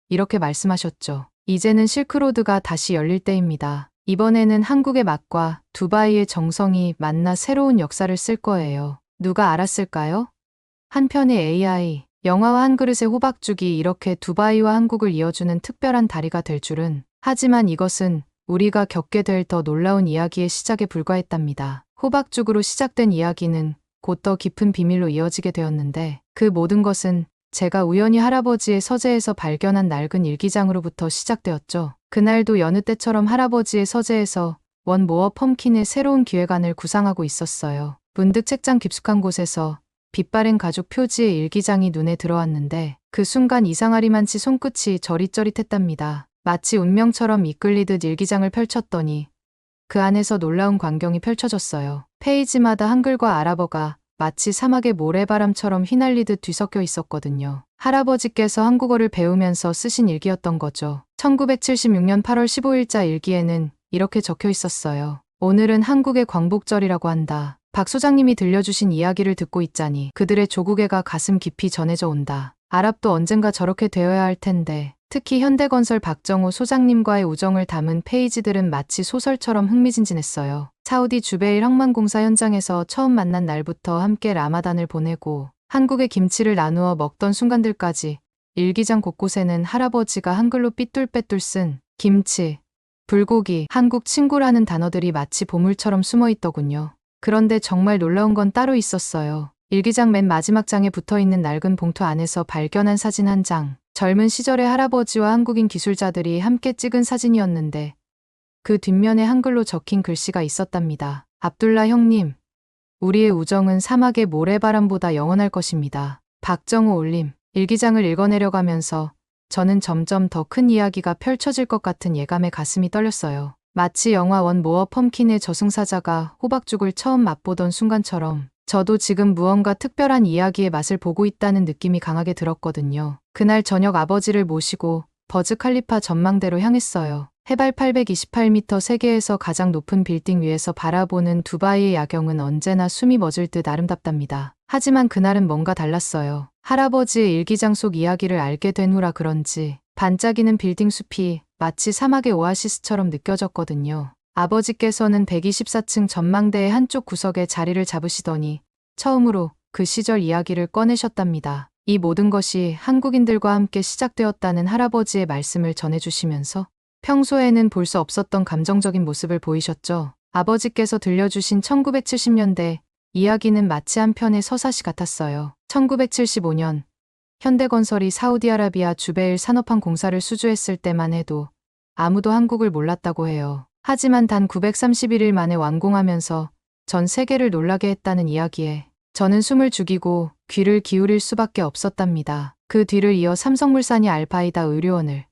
이렇게 말씀하셨죠. 이제는 실크로드가 다시 열릴 때입니다. 이번에는 한국의 맛과 두바이의 정성이 만나 새로운 역사를 쓸 거예요. 누가 알았을까요? 한편의 AI, 영화와 한 그릇의 호박죽이 이렇게 두바이와 한국을 이어주는 특별한 다리가 될 줄은. 하지만 이것은 우리가 겪게 될 더 놀라운 이야기의 시작에 불과했답니다. 호박죽으로 시작된 이야기는 곧 더 깊은 비밀로 이어지게 되었는데 그 모든 것은 제가 우연히 할아버지의 서재에서 발견한 낡은 일기장으로부터 시작되었죠. 그날도 여느 때처럼 할아버지의 서재에서 원 모어 펌킨의 새로운 기획안을 구상하고 있었어요. 문득 책장 깊숙한 곳에서 빛바랜 가죽 표지의 일기장이 눈에 들어왔는데 그 순간 이상하리만치 손끝이 저릿저릿했답니다. 마치 운명처럼 이끌리듯 일기장을 펼쳤더니 그 안에서 놀라운 광경이 펼쳐졌어요. 페이지마다 한글과 아랍어가 마치 사막의 모래바람처럼 휘날리듯 뒤섞여 있었거든요. 할아버지께서 한국어를 배우면서 쓰신 일기였던 거죠. 1976년 8월 15일자 일기에는 이렇게 적혀 있었어요. 오늘은 한국의 광복절이라고 한다. 박 소장님이 들려주신 이야기를 듣고 있자니 그들의 조국애가 가슴 깊이 전해져 온다. 아랍도 언젠가 저렇게 되어야 할 텐데 특히 현대건설 박정호 소장님과의 우정을 담은 페이지들은 마치 소설처럼 흥미진진했어요. 사우디 주베일 항만공사 현장에서 처음 만난 날부터 함께 라마단을 보내고 한국의 김치를 나누어 먹던 순간들까지 일기장 곳곳에는 할아버지가 한글로 삐뚤빼뚤 쓴 김치, 불고기, 한국 친구라는 단어들이 마치 보물처럼 숨어 있더군요. 그런데 정말 놀라운 건 따로 있었어요. 일기장 맨 마지막 장에 붙어있는 낡은 봉투 안에서 발견한 사진 한 장. 젊은 시절의 할아버지와 한국인 기술자들이 함께 찍은 사진이었는데 그 뒷면에 한글로 적힌 글씨가 있었답니다. 압둘라 형님, 우리의 우정은 사막의 모래바람보다 영원할 것입니다. 박정호 올림. 일기장을 읽어내려가면서 저는 점점 더 큰 이야기가 펼쳐질 것 같은 예감에 가슴이 떨렸어요. 마치 영화 원 모어 펌킨의 저승사자가 호박죽을 처음 맛보던 순간처럼 저도 지금 무언가 특별한 이야기의 맛을 보고 있다는 느낌이 강하게 들었거든요. 그날 저녁 아버지를 모시고 버즈 칼리파 전망대로 향했어요. 해발 828m 세계에서 가장 높은 빌딩 위에서 바라보는 두바이의 야경은 언제나 숨이 멎을 듯 아름답답니다. 하지만 그날은 뭔가 달랐어요. 할아버지의 일기장 속 이야기를 알게 된 후라 그런지 반짝이는 빌딩 숲이 마치 사막의 오아시스처럼 느껴졌거든요. 아버지께서는 124층 전망대의 한쪽 구석에 자리를 잡으시더니 처음으로 그 시절 이야기를 꺼내셨답니다. 이 모든 것이 한국인들과 함께 시작되었다는 할아버지의 말씀을 전해주시면서 평소에는 볼 수 없었던 감정적인 모습을 보이셨죠. 아버지께서 들려주신 1970년대 이야기는 마치 한 편의 서사시 같았어요. 1975년 현대건설이 사우디아라비아 주베일 산업항 공사를 수주했을 때만 해도 아무도 한국을 몰랐다고 해요. 하지만 단 931일 만에 완공하면서 전 세계를 놀라게 했다는 이야기에 저는 숨을 죽이고 귀를 기울일 수밖에 없었답니다. 그 뒤를 이어 삼성물산이 알파이다 의료원을,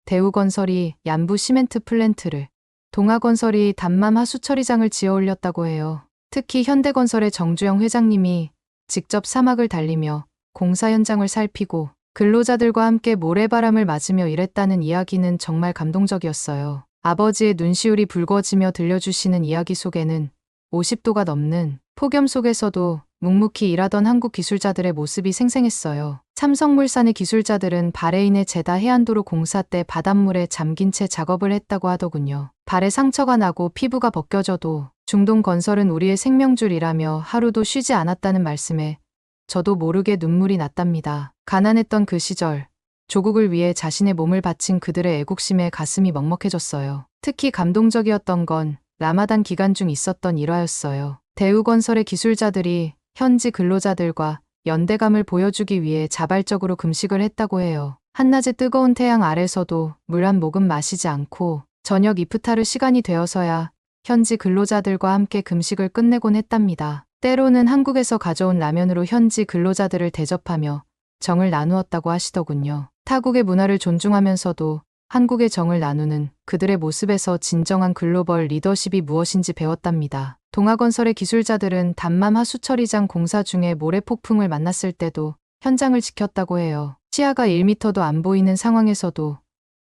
대우건설이 얀부 시멘트 플랜트를, 동아건설이 담맘 하수처리장을 지어 올렸다고 해요. 특히 현대건설의 정주영 회장님이 직접 사막을 달리며 공사 현장을 살피고 근로자들과 함께 모래바람을 맞으며 일했다는 이야기는 정말 감동적이었어요. 아버지의 눈시울이 붉어지며 들려주시는 이야기 속에는 50도가 넘는 폭염 속에서도 묵묵히 일하던 한국 기술자들의 모습이 생생했어요. 삼성물산의 기술자들은 바레인의 제다 해안도로 공사 때 바닷물에 잠긴 채 작업을 했다고 하더군요. 발에 상처가 나고 피부가 벗겨져도 중동건설은 우리의 생명줄이라며 하루도 쉬지 않았다는 말씀에 저도 모르게 눈물이 났답니다. 가난했던 그 시절, 조국을 위해 자신의 몸을 바친 그들의 애국심에 가슴이 먹먹해졌어요. 특히 감동적이었던 건 라마단 기간 중 있었던 일화였어요. 대우건설의 기술자들이 현지 근로자들과 연대감을 보여주기 위해 자발적으로 금식을 했다고 해요. 한낮의 뜨거운 태양 아래서도 물 한 모금 마시지 않고 저녁 이프타르 시간이 되어서야 현지 근로자들과 함께 금식을 끝내곤 했답니다. 때로는 한국에서 가져온 라면으로 현지 근로자들을 대접하며 정을 나누었다고 하시더군요. 타국의 문화를 존중하면서도 한국의 정을 나누는 그들의 모습에서 진정한 글로벌 리더십이 무엇인지 배웠답니다. 동아건설의 기술자들은 담맘 하수처리장 공사 중에 모래폭풍을 만났을 때도 현장을 지켰다고 해요. 시야가 1m도 안 보이는 상황에서도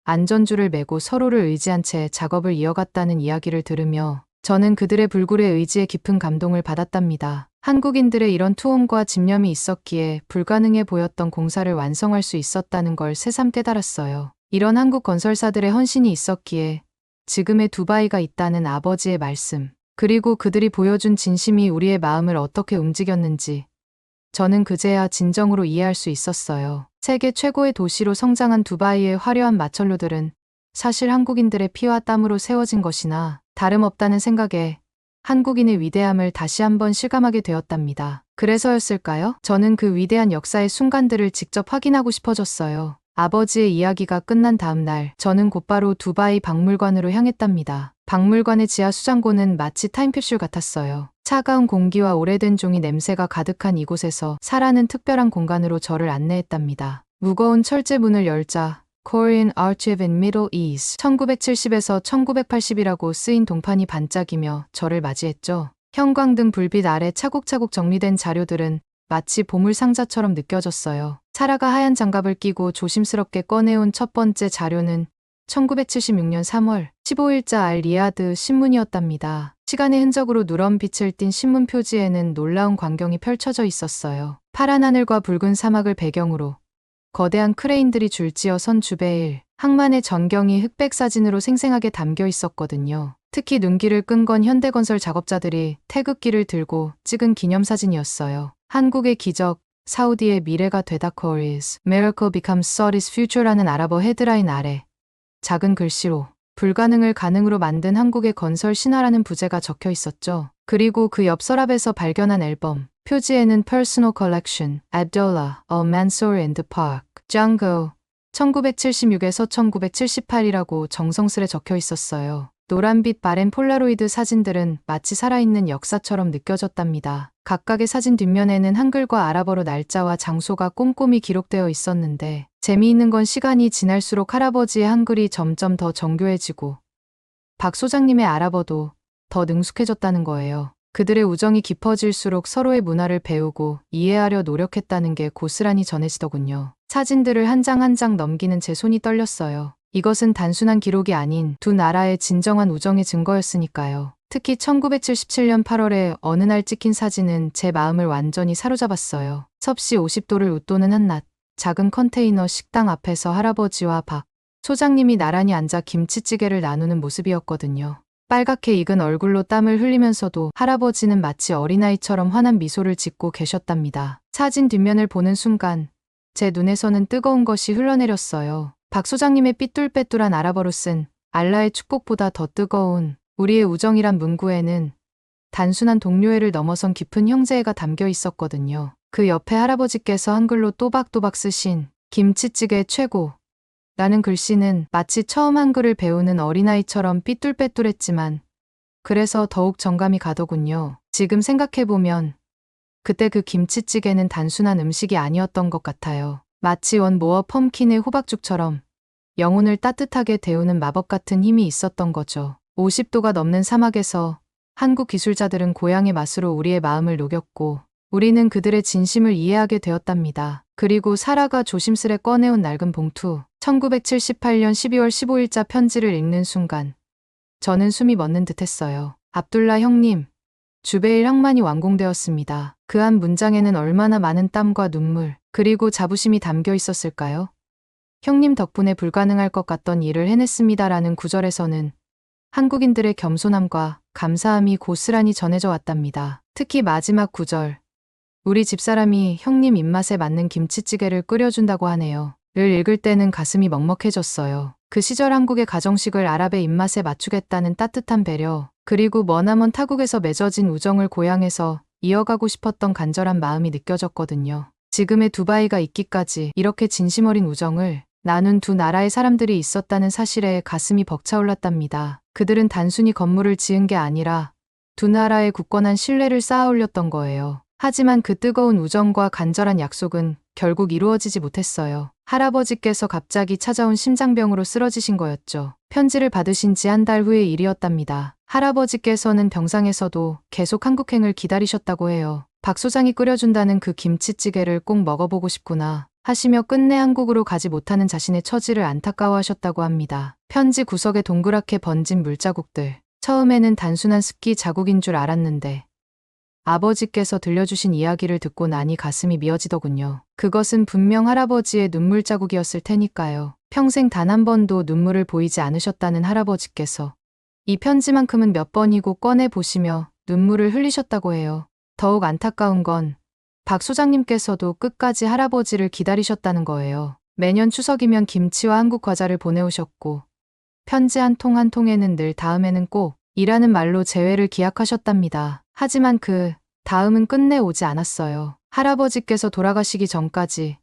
안전줄을 매고 서로를 의지한 채 작업을 이어갔다는 이야기를 들으며 저는 그들의 불굴의 의지에 깊은 감동을 받았답니다. 한국인들의 이런 투혼과 집념이 있었기에 불가능해 보였던 공사를 완성할 수 있었다는 걸 새삼 깨달았어요. 이런 한국 건설사들의 헌신이 있었기에 지금의 두바이가 있다는 아버지의 말씀, 그리고 그들이 보여준 진심이 우리의 마음을 어떻게 움직였는지 저는 그제야 진정으로 이해할 수 있었어요. 세계 최고의 도시로 성장한 두바이의 화려한 마철로들은 사실 한국인들의 피와 땀으로 세워진 것이나 다름없다는 생각에 한국인의 위대함을 다시 한번 실감하게 되었답니다. 그래서였을까요? 저는 그 위대한 역사의 순간들을 직접 확인하고 싶어졌어요. 아버지의 이야기가 끝난 다음 날, 저는 곧바로 두바이 박물관으로 향했답니다. 박물관의 지하 수장고는 마치 타임캡슐 같았어요. 차가운 공기와 오래된 종이 냄새가 가득한 이곳에서 사라는 특별한 공간으로 저를 안내했답니다. 무거운 철제 문을 열자 Korean Archive in Middle East 1970에서 1980이라고 쓰인 동판이 반짝이며 저를 맞이했죠. 형광등 불빛 아래 차곡차곡 정리된 자료들은 마치 보물 상자처럼 느껴졌어요. 사라가 하얀 장갑을 끼고 조심스럽게 꺼내온 첫 번째 자료는 1976년 3월 15일자 알 리야드 신문이었답니다. 시간의 흔적으로 누런 빛을 띤 신문 표지에는 놀라운 광경이 펼쳐져 있었어요. 파란 하늘과 붉은 사막을 배경으로 거대한 크레인들이 줄지어 선 주베일, 항만의 전경이 흑백 사진으로 생생하게 담겨 있었거든요. 특히 눈길을 끈 건 현대건설 작업자들이 태극기를 들고 찍은 기념사진이었어요. 한국의 기적, 사우디의 미래가 되다 Korea's Miracle becomes Saudi's Future라는 아랍어 헤드라인 아래 작은 글씨로 불가능을 가능으로 만든 한국의 건설 신화라는 부제가 적혀 있었죠. 그리고 그 옆 서랍에서 발견한 앨범, 표지에는 Personal Collection, Abdullah, Al-Mansour and Park, Django, 1976에서 1978이라고 정성스레 적혀 있었어요. 노란빛 바렌 폴라로이드 사진들은 마치 살아있는 역사처럼 느껴졌답니다. 각각의 사진 뒷면에는 한글과 아랍어로 날짜와 장소가 꼼꼼히 기록되어 있었는데 재미있는 건 시간이 지날수록 할아버지의 한글이 점점 더 정교해지고 박 소장님의 아랍어도 더 능숙해졌다는 거예요. 그들의 우정이 깊어질수록 서로의 문화를 배우고 이해하려 노력했다는 게 고스란히 전해지더군요. 사진들을 한 장 한 장 넘기는 제 손이 떨렸어요. 이것은 단순한 기록이 아닌 두 나라의 진정한 우정의 증거였으니까요. 특히 1977년 8월에 어느 날 찍힌 사진은 제 마음을 완전히 사로잡았어요. 섭씨 50도를 웃도는 한낮, 작은 컨테이너 식당 앞에서 할아버지와 박 소장님이 나란히 앉아 김치찌개를 나누는 모습이었거든요. 빨갛게 익은 얼굴로 땀을 흘리면서도 할아버지는 마치 어린아이처럼 환한 미소를 짓고 계셨답니다. 사진 뒷면을 보는 순간 제 눈에서는 뜨거운 것이 흘러내렸어요. 박 소장님의 삐뚤빼뚤한 아랍어로 쓴 알라의 축복보다 더 뜨거운 우리의 우정이란 문구에는 단순한 동료애를 넘어선 깊은 형제애가 담겨 있었거든요. 그 옆에 할아버지께서 한글로 또박또박 쓰신 김치찌개 최고 라는 글씨는 마치 처음 한글을 배우는 어린아이처럼 삐뚤빼뚤했지만 그래서 더욱 정감이 가더군요. 지금 생각해보면 그때 그 김치찌개는 단순한 음식이 아니었던 것 같아요. 마치 원모어 펌킨의 호박죽처럼 영혼을 따뜻하게 데우는 마법 같은 힘이 있었던 거죠. 50도가 넘는 사막에서 한국 기술자들은 고향의 맛으로 우리의 마음을 녹였고 우리는 그들의 진심을 이해하게 되었답니다. 그리고 사라가 조심스레 꺼내온 낡은 봉투 1978년 12월 15일자 편지를 읽는 순간 저는 숨이 멎는 듯했어요. 압둘라 형님, 주베일 항만이 완공되었습니다. 그 한 문장에는 얼마나 많은 땀과 눈물 그리고 자부심이 담겨 있었을까요? 형님 덕분에 불가능할 것 같던 일을 해냈습니다라는 구절에서는 한국인들의 겸손함과 감사함이 고스란히 전해져 왔답니다. 특히 마지막 구절. 우리 집사람이 형님 입맛에 맞는 김치찌개를 끓여준다고 하네요. 를 읽을 때는 가슴이 먹먹해졌어요. 그 시절 한국의 가정식을 아랍의 입맛에 맞추겠다는 따뜻한 배려, 그리고 머나먼 타국에서 맺어진 우정을 고향에서 이어가고 싶었던 간절한 마음이 느껴졌거든요. 지금의 두바이가 있기까지 이렇게 진심 어린 우정을 나눈 두 나라의 사람들이 있었다는 사실에 가슴이 벅차올랐답니다. 그들은 단순히 건물을 지은 게 아니라 두 나라의 굳건한 신뢰를 쌓아 올렸던 거예요. 하지만 그 뜨거운 우정과 간절한 약속은 결국 이루어지지 못했어요. 할아버지께서 갑자기 찾아온 심장병으로 쓰러지신 거였죠. 편지를 받으신 지 한 달 후의 일이었답니다. 할아버지께서는 병상에서도 계속 한국행을 기다리셨다고 해요. 박 소장이 끓여준다는 그 김치찌개를 꼭 먹어보고 싶구나 하시며 끝내 한국으로 가지 못하는 자신의 처지를 안타까워하셨다고 합니다. 편지 구석에 동그랗게 번진 물자국들. 처음에는 단순한 습기 자국인 줄 알았는데 아버지께서 들려주신 이야기를 듣고 나니 가슴이 미어지더군요. 그것은 분명 할아버지의 눈물 자국이었을 테니까요. 평생 단 한 번도 눈물을 보이지 않으셨다는 할아버지께서 이 편지만큼은 몇 번이고 꺼내 보시며 눈물을 흘리셨다고 해요. 더욱 안타까운 건 박 소장님께서도 끝까지 할아버지를 기다리셨다는 거예요. 매년 추석이면 김치와 한국 과자를 보내오셨고 편지 한 통 한 통에는 늘 다음에는 꼭 이라는 말로 재회를 기약하셨답니다. 하지만 그 다음은 끝내 오지 않았어요. 할아버지께서 돌아가시기 전까지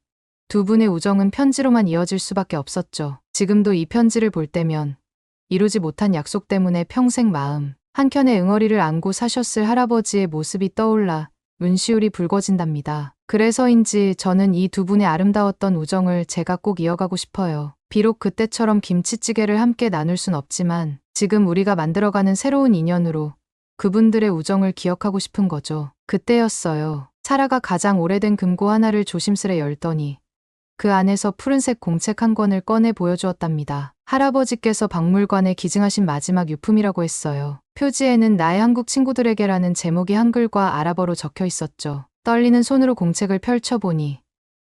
두 분의 우정은 편지로만 이어질 수밖에 없었죠. 지금도 이 편지를 볼 때면 이루지 못한 약속 때문에 평생 마음 한켠에 응어리를 안고 사셨을 할아버지의 모습이 떠올라 눈시울이 붉어진답니다. 그래서인지 저는 이 두 분의 아름다웠던 우정을 제가 꼭 이어가고 싶어요. 비록 그때처럼 김치찌개를 함께 나눌 순 없지만 지금 우리가 만들어가는 새로운 인연으로 그분들의 우정을 기억하고 싶은 거죠. 그때였어요. 사라가 가장 오래된 금고 하나를 조심스레 열더니 그 안에서 푸른색 공책 한 권을 꺼내 보여주었답니다. 할아버지께서 박물관에 기증하신 마지막 유품이라고 했어요. 표지에는 나의 한국 친구들에게라는 제목이 한글과 아랍어로 적혀 있었죠. 떨리는 손으로 공책을 펼쳐보니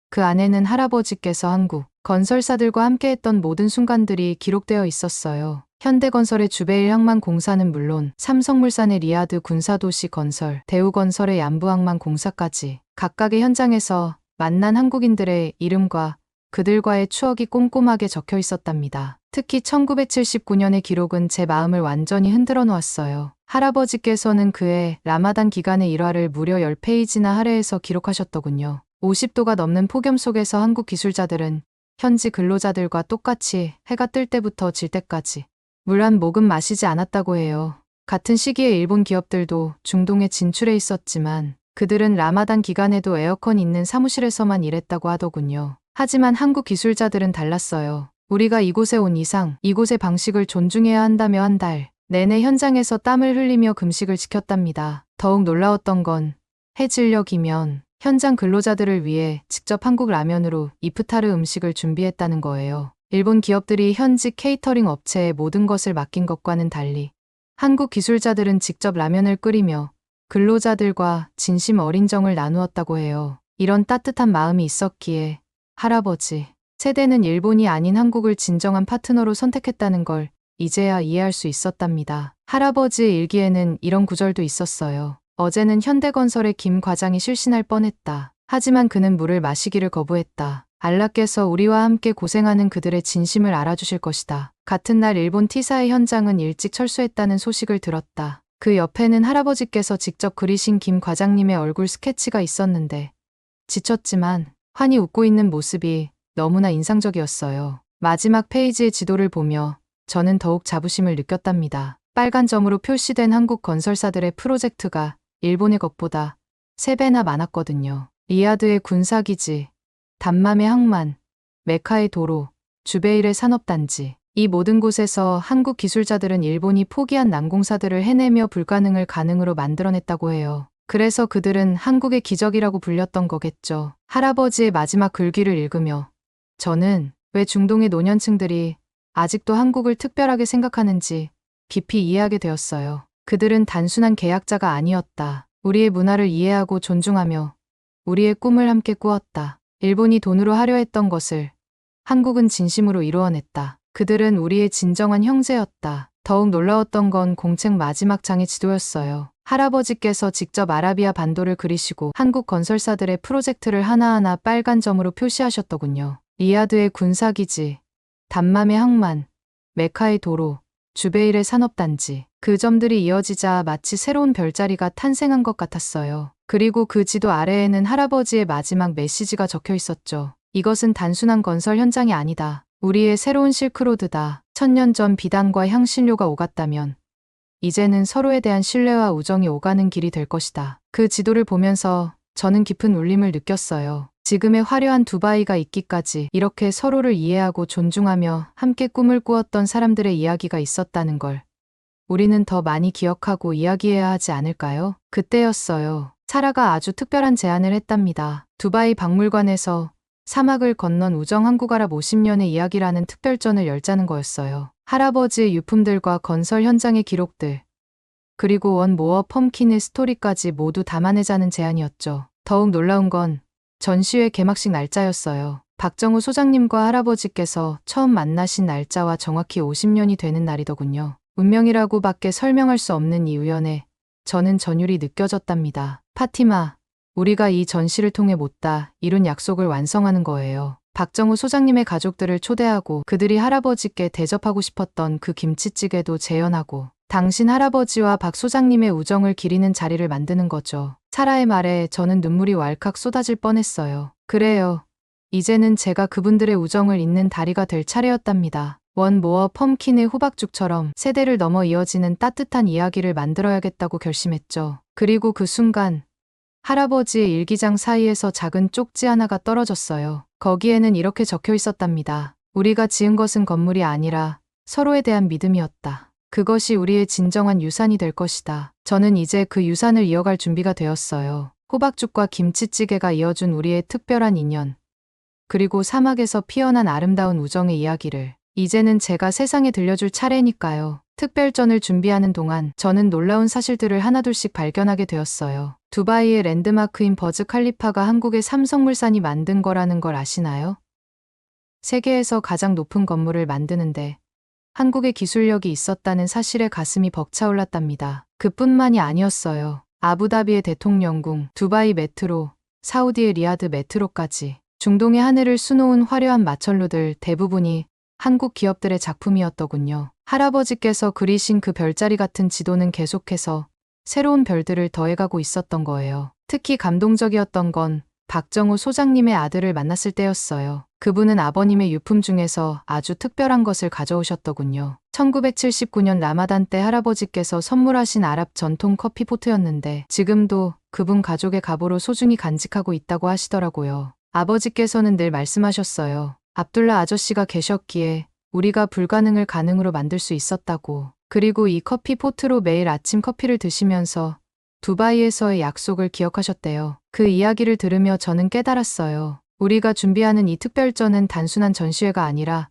그 안에는 할아버지께서 한국 건설사들과 함께했던 모든 순간들이 기록되어 있었어요. 현대건설의 주베일 항만공사는 물론 삼성물산의 리아드 군사도시 건설, 대우건설의 양부항만 공사까지 각각의 현장에서 만난 한국인들의 이름과 그들과의 추억이 꼼꼼하게 적혀 있었답니다. 특히 1979년의 기록은 제 마음을 완전히 흔들어 놓았어요. 할아버지께서는 그해 라마단 기간의 일화를 무려 10페이지나 할애해서 기록하셨더군요. 50도가 넘는 폭염 속에서 한국 기술자들은 현지 근로자들과 똑같이 해가 뜰 때부터 질 때까지 물 한 모금 마시지 않았다고 해요. 같은 시기에 일본 기업들도 중동에 진출해 있었지만 그들은 라마단 기간에도 에어컨 있는 사무실에서만 일했다고 하더군요. 하지만 한국 기술자들은 달랐어요. 우리가 이곳에 온 이상 이곳의 방식을 존중해야 한다며 한 달 내내 현장에서 땀을 흘리며 금식을 지켰답니다. 더욱 놀라웠던 건 해질녘이면 현장 근로자들을 위해 직접 한국 라면으로 이프타르 음식을 준비했다는 거예요. 일본 기업들이 현지 케이터링 업체에 모든 것을 맡긴 것과는 달리 한국 기술자들은 직접 라면을 끓이며 근로자들과 진심 어린 정을 나누었다고 해요. 이런 따뜻한 마음이 있었기에 할아버지 세대는 일본이 아닌 한국을 진정한 파트너로 선택했다는 걸 이제야 이해할 수 있었답니다. 할아버지의 일기에는 이런 구절도 있었어요. 어제는 현대건설의 김 과장이 실신할 뻔했다. 하지만 그는 물을 마시기를 거부했다. 알라께서 우리와 함께 고생하는 그들의 진심을 알아주실 것이다. 같은 날 일본 티사의 현장은 일찍 철수했다는 소식을 들었다. 그 옆에는 할아버지께서 직접 그리신 김 과장님의 얼굴 스케치가 있었는데 지쳤지만 환히 웃고 있는 모습이 너무나 인상적이었어요. 마지막 페이지의 지도를 보며 저는 더욱 자부심을 느꼈답니다. 빨간 점으로 표시된 한국 건설사들의 프로젝트가 일본의 것보다 3배나 많았거든요. 리야드의 군사기지, 담맘의 항만, 메카의 도로, 주베일의 산업단지. 이 모든 곳에서 한국 기술자들은 일본이 포기한 난공사들을 해내며 불가능을 가능으로 만들어냈다고 해요. 그래서 그들은 한국의 기적이라고 불렸던 거겠죠. 할아버지의 마지막 글귀를 읽으며 저는 왜 중동의 노년층들이 아직도 한국을 특별하게 생각하는지 깊이 이해하게 되었어요. 그들은 단순한 계약자가 아니었다. 우리의 문화를 이해하고 존중하며 우리의 꿈을 함께 꾸었다. 일본이 돈으로 하려 했던 것을 한국은 진심으로 이루어냈다. 그들은 우리의 진정한 형제였다. 더욱 놀라웠던 건 공책 마지막 장의 지도였어요. 할아버지께서 직접 아라비아 반도를 그리시고 한국 건설사들의 프로젝트를 하나하나 빨간 점으로 표시하셨더군요. 리야드의 군사기지, 담맘의 항만, 메카의 도로, 주베일의 산업단지. 그 점들이 이어지자 마치 새로운 별자리가 탄생한 것 같았어요. 그리고 그 지도 아래에는 할아버지의 마지막 메시지가 적혀 있었죠. 이것은 단순한 건설 현장이 아니다. 우리의 새로운 실크로드다. 1000년 전 비단과 향신료가 오갔다면 이제는 서로에 대한 신뢰와 우정이 오가는 길이 될 것이다. 그 지도를 보면서 저는 깊은 울림을 느꼈어요. 지금의 화려한 두바이가 있기까지 이렇게 서로를 이해하고 존중하며 함께 꿈을 꾸었던 사람들의 이야기가 있었다는 걸 우리는 더 많이 기억하고 이야기해야 하지 않을까요? 그때였어요. 사라가 아주 특별한 제안을 했답니다. 두바이 박물관에서 사막을 건넌 우정 한국 아랍 50년의 이야기라는 특별전을 열자는 거였어요. 할아버지의 유품들과 건설 현장의 기록들, 그리고 원 모어 펌킨의 스토리까지 모두 담아내자는 제안이었죠. 더욱 놀라운 건 전시회 개막식 날짜였어요. 박정우 소장님과 할아버지께서 처음 만나신 날짜와 정확히 50년이 되는 날이더군요. 운명이라고밖에 설명할 수 없는 이 우연에 저는 전율이 느껴졌답니다. 파티마, 우리가 이 전시를 통해 못다 이룬 약속을 완성하는 거예요. 박정우 소장님의 가족들을 초대하고 그들이 할아버지께 대접하고 싶었던 그 김치찌개도 재현하고 당신 할아버지와 박 소장님의 우정을 기리는 자리를 만드는 거죠. 사라의 말에 저는 눈물이 왈칵 쏟아질 뻔했어요. 그래요. 이제는 제가 그분들의 우정을 잇는 다리가 될 차례였답니다. 원 모어 펌킨의 호박죽처럼 세대를 넘어 이어지는 따뜻한 이야기를 만들어야겠다고 결심했죠. 그리고 그 순간 할아버지의 일기장 사이에서 작은 쪽지 하나가 떨어졌어요. 거기에는 이렇게 적혀 있었답니다. 우리가 지은 것은 건물이 아니라 서로에 대한 믿음이었다. 그것이 우리의 진정한 유산이 될 것이다. 저는 이제 그 유산을 이어갈 준비가 되었어요. 호박죽과 김치찌개가 이어준 우리의 특별한 인연. 그리고 사막에서 피어난 아름다운 우정의 이야기를 이제는 제가 세상에 들려줄 차례니까요. 특별전을 준비하는 동안 저는 놀라운 사실들을 하나둘씩 발견하게 되었어요. 두바이의 랜드마크인 버즈 칼리파가 한국의 삼성물산이 만든 거라는 걸 아시나요? 세계에서 가장 높은 건물을 만드는데 한국의 기술력이 있었다는 사실에 가슴이 벅차올랐답니다. 그뿐만이 아니었어요. 아부다비의 대통령궁, 두바이 메트로, 사우디의 리야드 메트로까지 중동의 하늘을 수놓은 화려한 마천루들 대부분이 한국 기업들의 작품이었더군요. 할아버지께서 그리신 그 별자리 같은 지도는 계속해서 새로운 별들을 더해가고 있었던 거예요. 특히 감동적이었던 건 박정우 소장님의 아들을 만났을 때였어요. 그분은 아버님의 유품 중에서 아주 특별한 것을 가져오셨더군요. 1979년 라마단 때 할아버지께서 선물하신 아랍 전통 커피포트였는데 지금도 그분 가족의 가보로 소중히 간직하고 있다고 하시더라고요. 아버지께서는 늘 말씀하셨어요. 압둘라 아저씨가 계셨기에 우리가 불가능을 가능으로 만들 수 있었다고. 그리고 이 커피포트로 매일 아침 커피를 드시면서 두바이에서의 약속을 기억하셨대요. 그 이야기를 들으며 저는 깨달았어요. 우리가 준비하는 이 특별전은 단순한 전시회가 아니라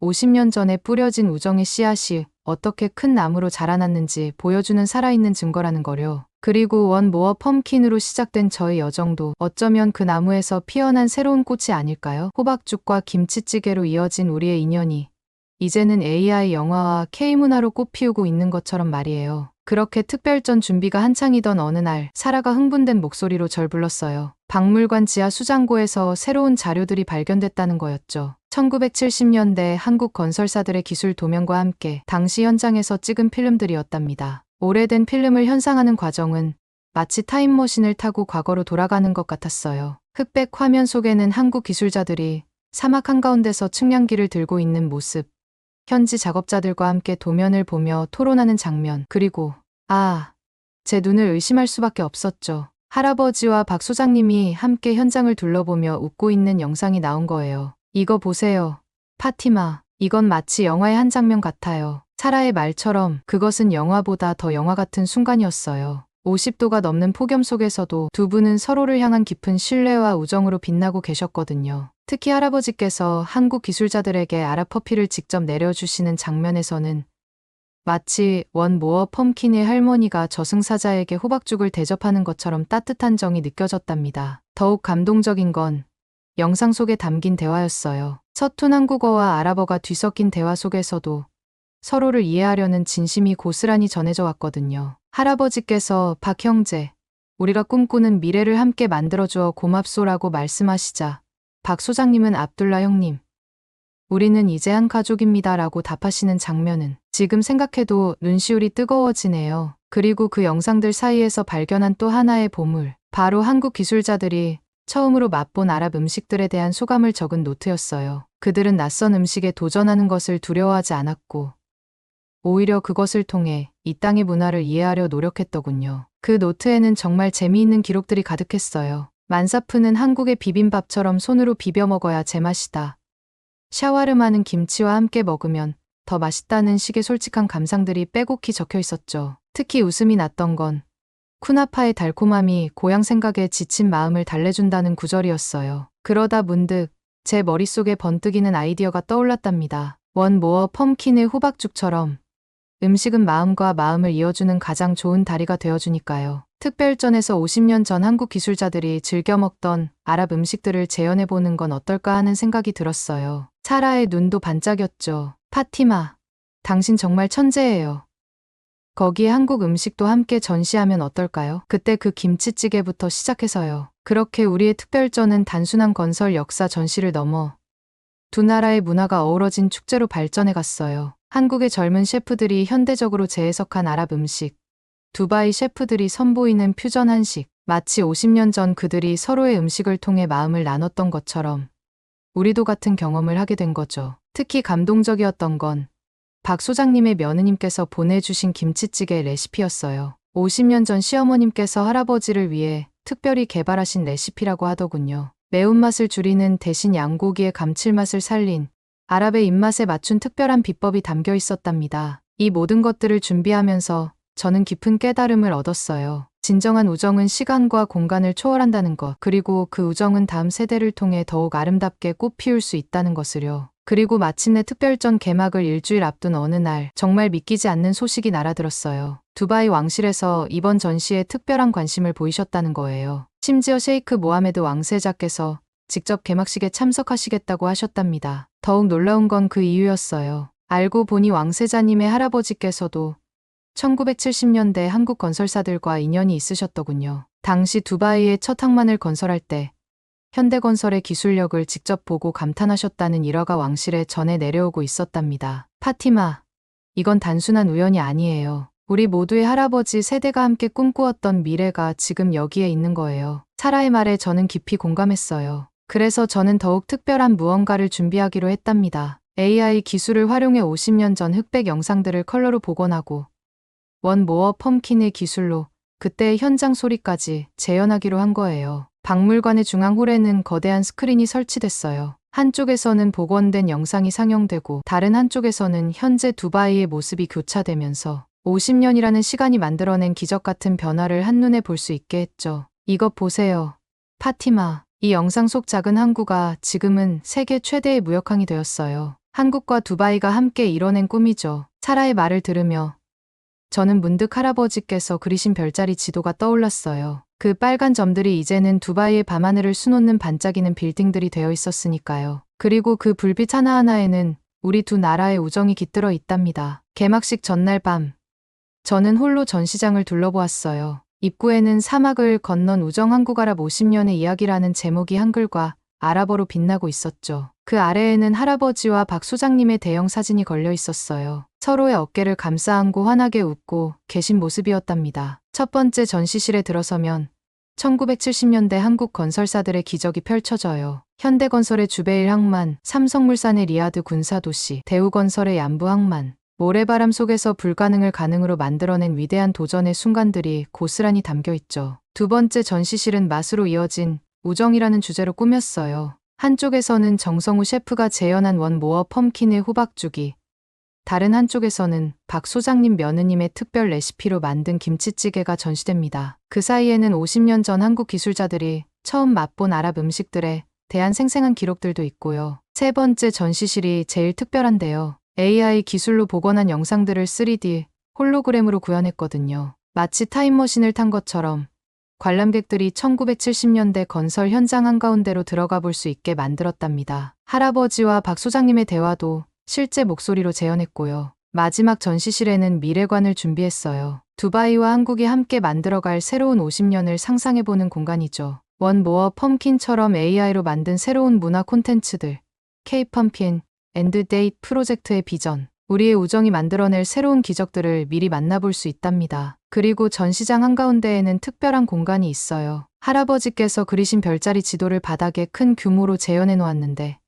50년 전에 뿌려진 우정의 씨앗이 어떻게 큰 나무로 자라났는지 보여주는 살아있는 증거라는 거요. 그리고 원 모어 펌킨으로 시작된 저의 여정도 어쩌면 그 나무에서 피어난 새로운 꽃이 아닐까요? 호박죽과 김치찌개로 이어진 우리의 인연이 이제는 AI 영화와 K문화로 꽃피우고 있는 것처럼 말이에요. 그렇게 특별전 준비가 한창이던 어느 날 사라가 흥분된 목소리로 절 불렀어요. 박물관 지하 수장고에서 새로운 자료들이 발견됐다는 거였죠. 1970년대 한국 건설사들의 기술 도면과 함께 당시 현장에서 찍은 필름들이었답니다. 오래된 필름을 현상하는 과정은 마치 타임머신을 타고 과거로 돌아가는 것 같았어요. 흑백 화면 속에는 한국 기술자들이 사막 한가운데서 측량기를 들고 있는 모습, 현지 작업자들과 함께 도면을 보며 토론하는 장면, 그리고 제 눈을 의심할 수밖에 없었죠. 할아버지와 박 소장님이 함께 현장을 둘러보며 웃고 있는 영상이 나온 거예요. 이거 보세요. 파티마, 이건 마치 영화의 한 장면 같아요. 사라의 말처럼 그것은 영화보다 더 영화 같은 순간이었어요. 50도가 넘는 폭염 속에서도 두 분은 서로를 향한 깊은 신뢰와 우정으로 빛나고 계셨거든요. 특히 할아버지께서 한국 기술자들에게 아랍커피를 직접 내려주시는 장면에서는 마치 원 모어 펌킨의 할머니가 저승사자에게 호박죽을 대접하는 것처럼 따뜻한 정이 느껴졌답니다. 더욱 감동적인 건 영상 속에 담긴 대화였어요. 서툰 한국어와 아랍어가 뒤섞인 대화 속에서도 서로를 이해하려는 진심이 고스란히 전해져 왔거든요. 할아버지께서 박 형제, 우리가 꿈꾸는 미래를 함께 만들어주어 고맙소라고 말씀하시자 박 소장님은 압둘라 형님, 우리는 이제 한 가족입니다 라고 답하시는 장면은 지금 생각해도 눈시울이 뜨거워지네요. 그리고 그 영상들 사이에서 발견한 또 하나의 보물, 바로 한국 기술자들이 처음으로 맛본 아랍 음식들에 대한 소감을 적은 노트였어요. 그들은 낯선 음식에 도전하는 것을 두려워하지 않았고 오히려 그것을 통해 이 땅의 문화를 이해하려 노력했더군요. 그 노트에는 정말 재미있는 기록들이 가득했어요. 만사프는 한국의 비빔밥처럼 손으로 비벼 먹어야 제맛이다. 샤와르마는 김치와 함께 먹으면 더 맛있다는 식의 솔직한 감상들이 빼곡히 적혀 있었죠. 특히 웃음이 났던 건 쿠나파의 달콤함이 고향 생각에 지친 마음을 달래준다는 구절이었어요. 그러다 문득 제 머릿속에 번뜩이는 아이디어가 떠올랐답니다. 원 모어 펌킨의 호박죽처럼 음식은 마음과 마음을 이어주는 가장 좋은 다리가 되어주니까요. 특별전에서 50년 전 한국 기술자들이 즐겨 먹던 아랍 음식들을 재현해보는 건 어떨까 하는 생각이 들었어요. 사라의 눈도 반짝였죠. 파티마, 당신 정말 천재예요. 거기에 한국 음식도 함께 전시하면 어떨까요? 그때 그 김치찌개부터 시작해서요. 그렇게 우리의 특별전은 단순한 건설 역사 전시를 넘어 두 나라의 문화가 어우러진 축제로 발전해 갔어요. 한국의 젊은 셰프들이 현대적으로 재해석한 아랍 음식, 두바이 셰프들이 선보이는 퓨전 한식, 마치 50년 전 그들이 서로의 음식을 통해 마음을 나눴던 것처럼 우리도 같은 경험을 하게 된 거죠. 특히 감동적이었던 건 박 소장님의 며느님께서 보내주신 김치찌개 레시피였어요. 50년 전 시어머님께서 할아버지를 위해 특별히 개발하신 레시피라고 하더군요. 매운맛을 줄이는 대신 양고기의 감칠맛을 살린 아랍의 입맛에 맞춘 특별한 비법이 담겨 있었답니다. 이 모든 것들을 준비하면서 저는 깊은 깨달음을 얻었어요. 진정한 우정은 시간과 공간을 초월한다는 것, 그리고 그 우정은 다음 세대를 통해 더욱 아름답게 꽃피울 수 있다는 것을요. 그리고 마침내 특별전 개막을 일주일 앞둔 어느 날 정말 믿기지 않는 소식이 날아들었어요. 두바이 왕실에서 이번 전시에 특별한 관심을 보이셨다는 거예요. 심지어 셰이크 모하메드 왕세자께서 직접 개막식에 참석하시겠다고 하셨답니다. 더욱 놀라운 건 그 이유였어요. 알고 보니 왕세자님의 할아버지께서도 1970년대 한국 건설사들과 인연이 있으셨더군요. 당시 두바이의 첫 항만을 건설할 때 현대건설의 기술력을 직접 보고 감탄하셨다는 일화가 왕실에 전해 내려오고 있었답니다. 파티마, 이건 단순한 우연이 아니에요. 우리 모두의 할아버지 세대가 함께 꿈꾸었던 미래가 지금 여기에 있는 거예요. 사라의 말에 저는 깊이 공감했어요. 그래서 저는 더욱 특별한 무언가를 준비하기로 했답니다. AI 기술을 활용해 50년 전 흑백 영상들을 컬러로 복원하고 원 모어 펌킨의 기술로 그때의 현장 소리까지 재현하기로 한 거예요. 박물관의 중앙홀에는 거대한 스크린이 설치됐어요. 한쪽에서는 복원된 영상이 상영되고 다른 한쪽에서는 현재 두바이의 모습이 교차되면서 50년이라는 시간이 만들어낸 기적 같은 변화를 한눈에 볼 수 있게 했죠. 이것 보세요. 파티마, 이 영상 속 작은 항구가 지금은 세계 최대의 무역항이 되었어요. 한국과 두바이가 함께 이뤄낸 꿈이죠. 사라의 말을 들으며 저는 문득 할아버지께서 그리신 별자리 지도가 떠올랐어요. 그 빨간 점들이 이제는 두바이의 밤하늘을 수놓는 반짝이는 빌딩들이 되어 있었으니까요. 그리고 그 불빛 하나하나에는 우리 두 나라의 우정이 깃들어 있답니다. 개막식 전날 밤, 저는 홀로 전시장을 둘러보았어요. 입구에는 사막을 건넌 우정 한국 아랍 50년의 이야기라는 제목이 한글과 아랍어로 빛나고 있었죠. 그 아래에는 할아버지와 박 소장님의 대형 사진이 걸려 있었어요. 서로의 어깨를 감싸 안고 환하게 웃고 계신 모습이었답니다. 첫 번째 전시실에 들어서면 1970년대 한국 건설사들의 기적이 펼쳐져요. 현대건설의 주베일 항만, 삼성물산의 리아드 군사도시, 대우건설의 얀부 항만, 모래바람 속에서 불가능을 가능으로 만들어낸 위대한 도전의 순간들이 고스란히 담겨 있죠. 두 번째 전시실은 맛으로 이어진 우정이라는 주제로 꾸몄어요. 한쪽에서는 정성우 셰프가 재현한 원모어 펌킨의 호박죽이, 다른 한쪽에서는 박 소장님 며느님의 특별 레시피로 만든 김치찌개가 전시됩니다. 그 사이에는 50년 전 한국 기술자들이 처음 맛본 아랍 음식들에 대한 생생한 기록들도 있고요. 세 번째 전시실이 제일 특별한데요. AI 기술로 복원한 영상들을 3D 홀로그램으로 구현했거든요. 마치 타임머신을 탄 것처럼 관람객들이 1970년대 건설 현장 한가운데로 들어가 볼 수 있게 만들었답니다. 할아버지와 박 소장님의 대화도 실제 목소리로 재현했고요. 마지막 전시실에는 미래관을 준비했어요. 두바이와 한국이 함께 만들어갈 새로운 50년을 상상해보는 공간이죠. 원 모어 펌킨처럼 AI로 만든 새로운 문화 콘텐츠들, K-펌킨, 엔드데이트 프로젝트의 비전, 우리의 우정이 만들어낼 새로운 기적들을 미리 만나볼 수 있답니다. 그리고 전시장 한가운데에는 특별한 공간이 있어요. 할아버지께서 그리신 별자리 지도를 바닥에 큰 규모로 재현해 놓았는데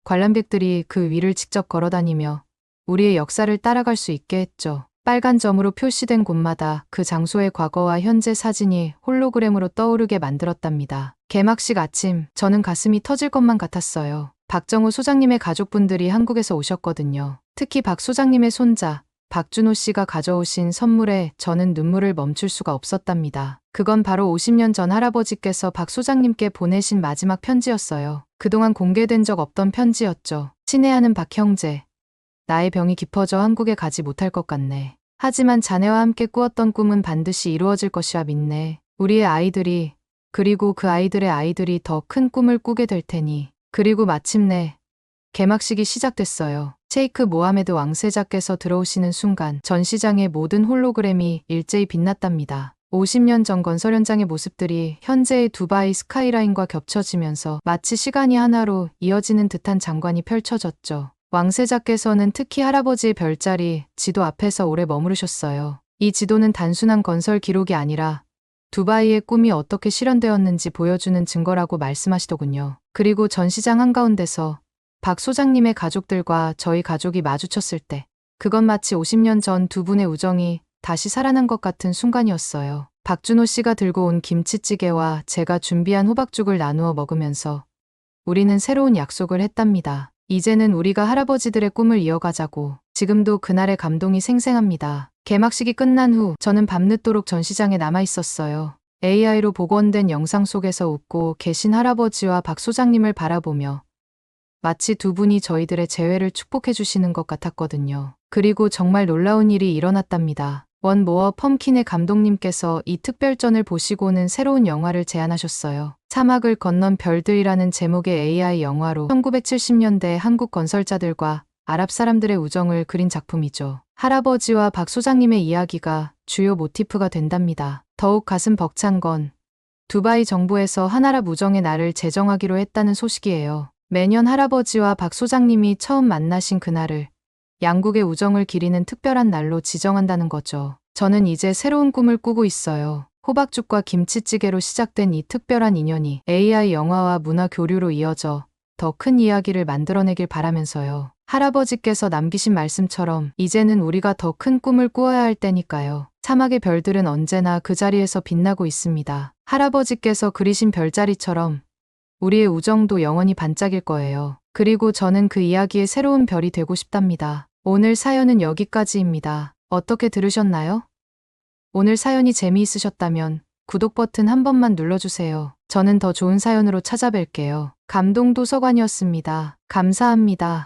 관람객들이 그 위를 직접 걸어다니며 우리의 역사를 따라갈 수 있게 했죠. 빨간 점으로 표시된 곳마다 그 장소의 과거와 현재 사진이 홀로그램으로 떠오르게 만들었답니다. 개막식 아침, 저는 가슴이 터질 것만 같았어요. 박정호 소장님의 가족분들이 한국에서 오셨거든요. 특히 박 소장님의 손자, 박준호 씨가 가져오신 선물에 저는 눈물을 멈출 수가 없었답니다. 그건 바로 50년 전 할아버지께서 박 소장님께 보내신 마지막 편지였어요. 그동안 공개된 적 없던 편지였죠. 친애하는 박 형제. 나의 병이 깊어져 한국에 가지 못할 것 같네. 하지만 자네와 함께 꾸었던 꿈은 반드시 이루어질 것이라 믿네. 우리의 아이들이, 그리고 그 아이들의 아이들이 더 큰 꿈을 꾸게 될 테니. 그리고 마침내 개막식이 시작됐어요. 셰이크 모하메드 왕세자께서 들어오시는 순간 전시장의 모든 홀로그램이 일제히 빛났답니다. 50년 전 건설 현장의 모습들이 현재의 두바이 스카이라인과 겹쳐지면서 마치 시간이 하나로 이어지는 듯한 장관이 펼쳐졌죠. 왕세자께서는 특히 할아버지의 별자리 지도 앞에서 오래 머무르셨어요. 이 지도는 단순한 건설 기록이 아니라 두바이의 꿈이 어떻게 실현되었는지 보여주는 증거라고 말씀하시더군요. 그리고 전시장 한가운데서 박 소장님의 가족들과 저희 가족이 마주쳤을 때 그건 마치 50년 전 두 분의 우정이 다시 살아난 것 같은 순간이었어요. 박준호 씨가 들고 온 김치찌개와 제가 준비한 호박죽을 나누어 먹으면서 우리는 새로운 약속을 했답니다. 이제는 우리가 할아버지들의 꿈을 이어가자고. 지금도 그날의 감동이 생생합니다. 개막식이 끝난 후 저는 밤늦도록 전시장에 남아 있었어요. AI로 복원된 영상 속에서 웃고 계신 할아버지와 박 소장님을 바라보며 마치 두 분이 저희들의 재회를 축복해 주시는 것 같았거든요. 그리고 정말 놀라운 일이 일어났답니다. 원 모어 펌킨의 감독님께서 이 특별전을 보시고는 새로운 영화를 제안하셨어요. 사막을 건넌 별들이라는 제목의 AI 영화로 1970년대 한국 건설자들과 아랍 사람들의 우정을 그린 작품이죠. 할아버지와 박 소장님의 이야기가 주요 모티프가 된답니다. 더욱 가슴 벅찬 건 두바이 정부에서 한아랍 우정의 날을 제정하기로 했다는 소식이에요. 매년 할아버지와 박 소장님이 처음 만나신 그날을 양국의 우정을 기리는 특별한 날로 지정한다는 거죠. 저는 이제 새로운 꿈을 꾸고 있어요. 호박죽과 김치찌개로 시작된 이 특별한 인연이 AI 영화와 문화 교류로 이어져 더 큰 이야기를 만들어내길 바라면서요. 할아버지께서 남기신 말씀처럼 이제는 우리가 더 큰 꿈을 꾸어야 할 때니까요. 사막의 별들은 언제나 그 자리에서 빛나고 있습니다. 할아버지께서 그리신 별자리처럼 우리의 우정도 영원히 반짝일 거예요. 그리고 저는 그 이야기의 새로운 별이 되고 싶답니다. 오늘 사연은 여기까지입니다. 어떻게 들으셨나요? 오늘 사연이 재미있으셨다면 구독 버튼 한 번만 눌러주세요. 저는 더 좋은 사연으로 찾아뵐게요. 감동도서관이었습니다. 감사합니다.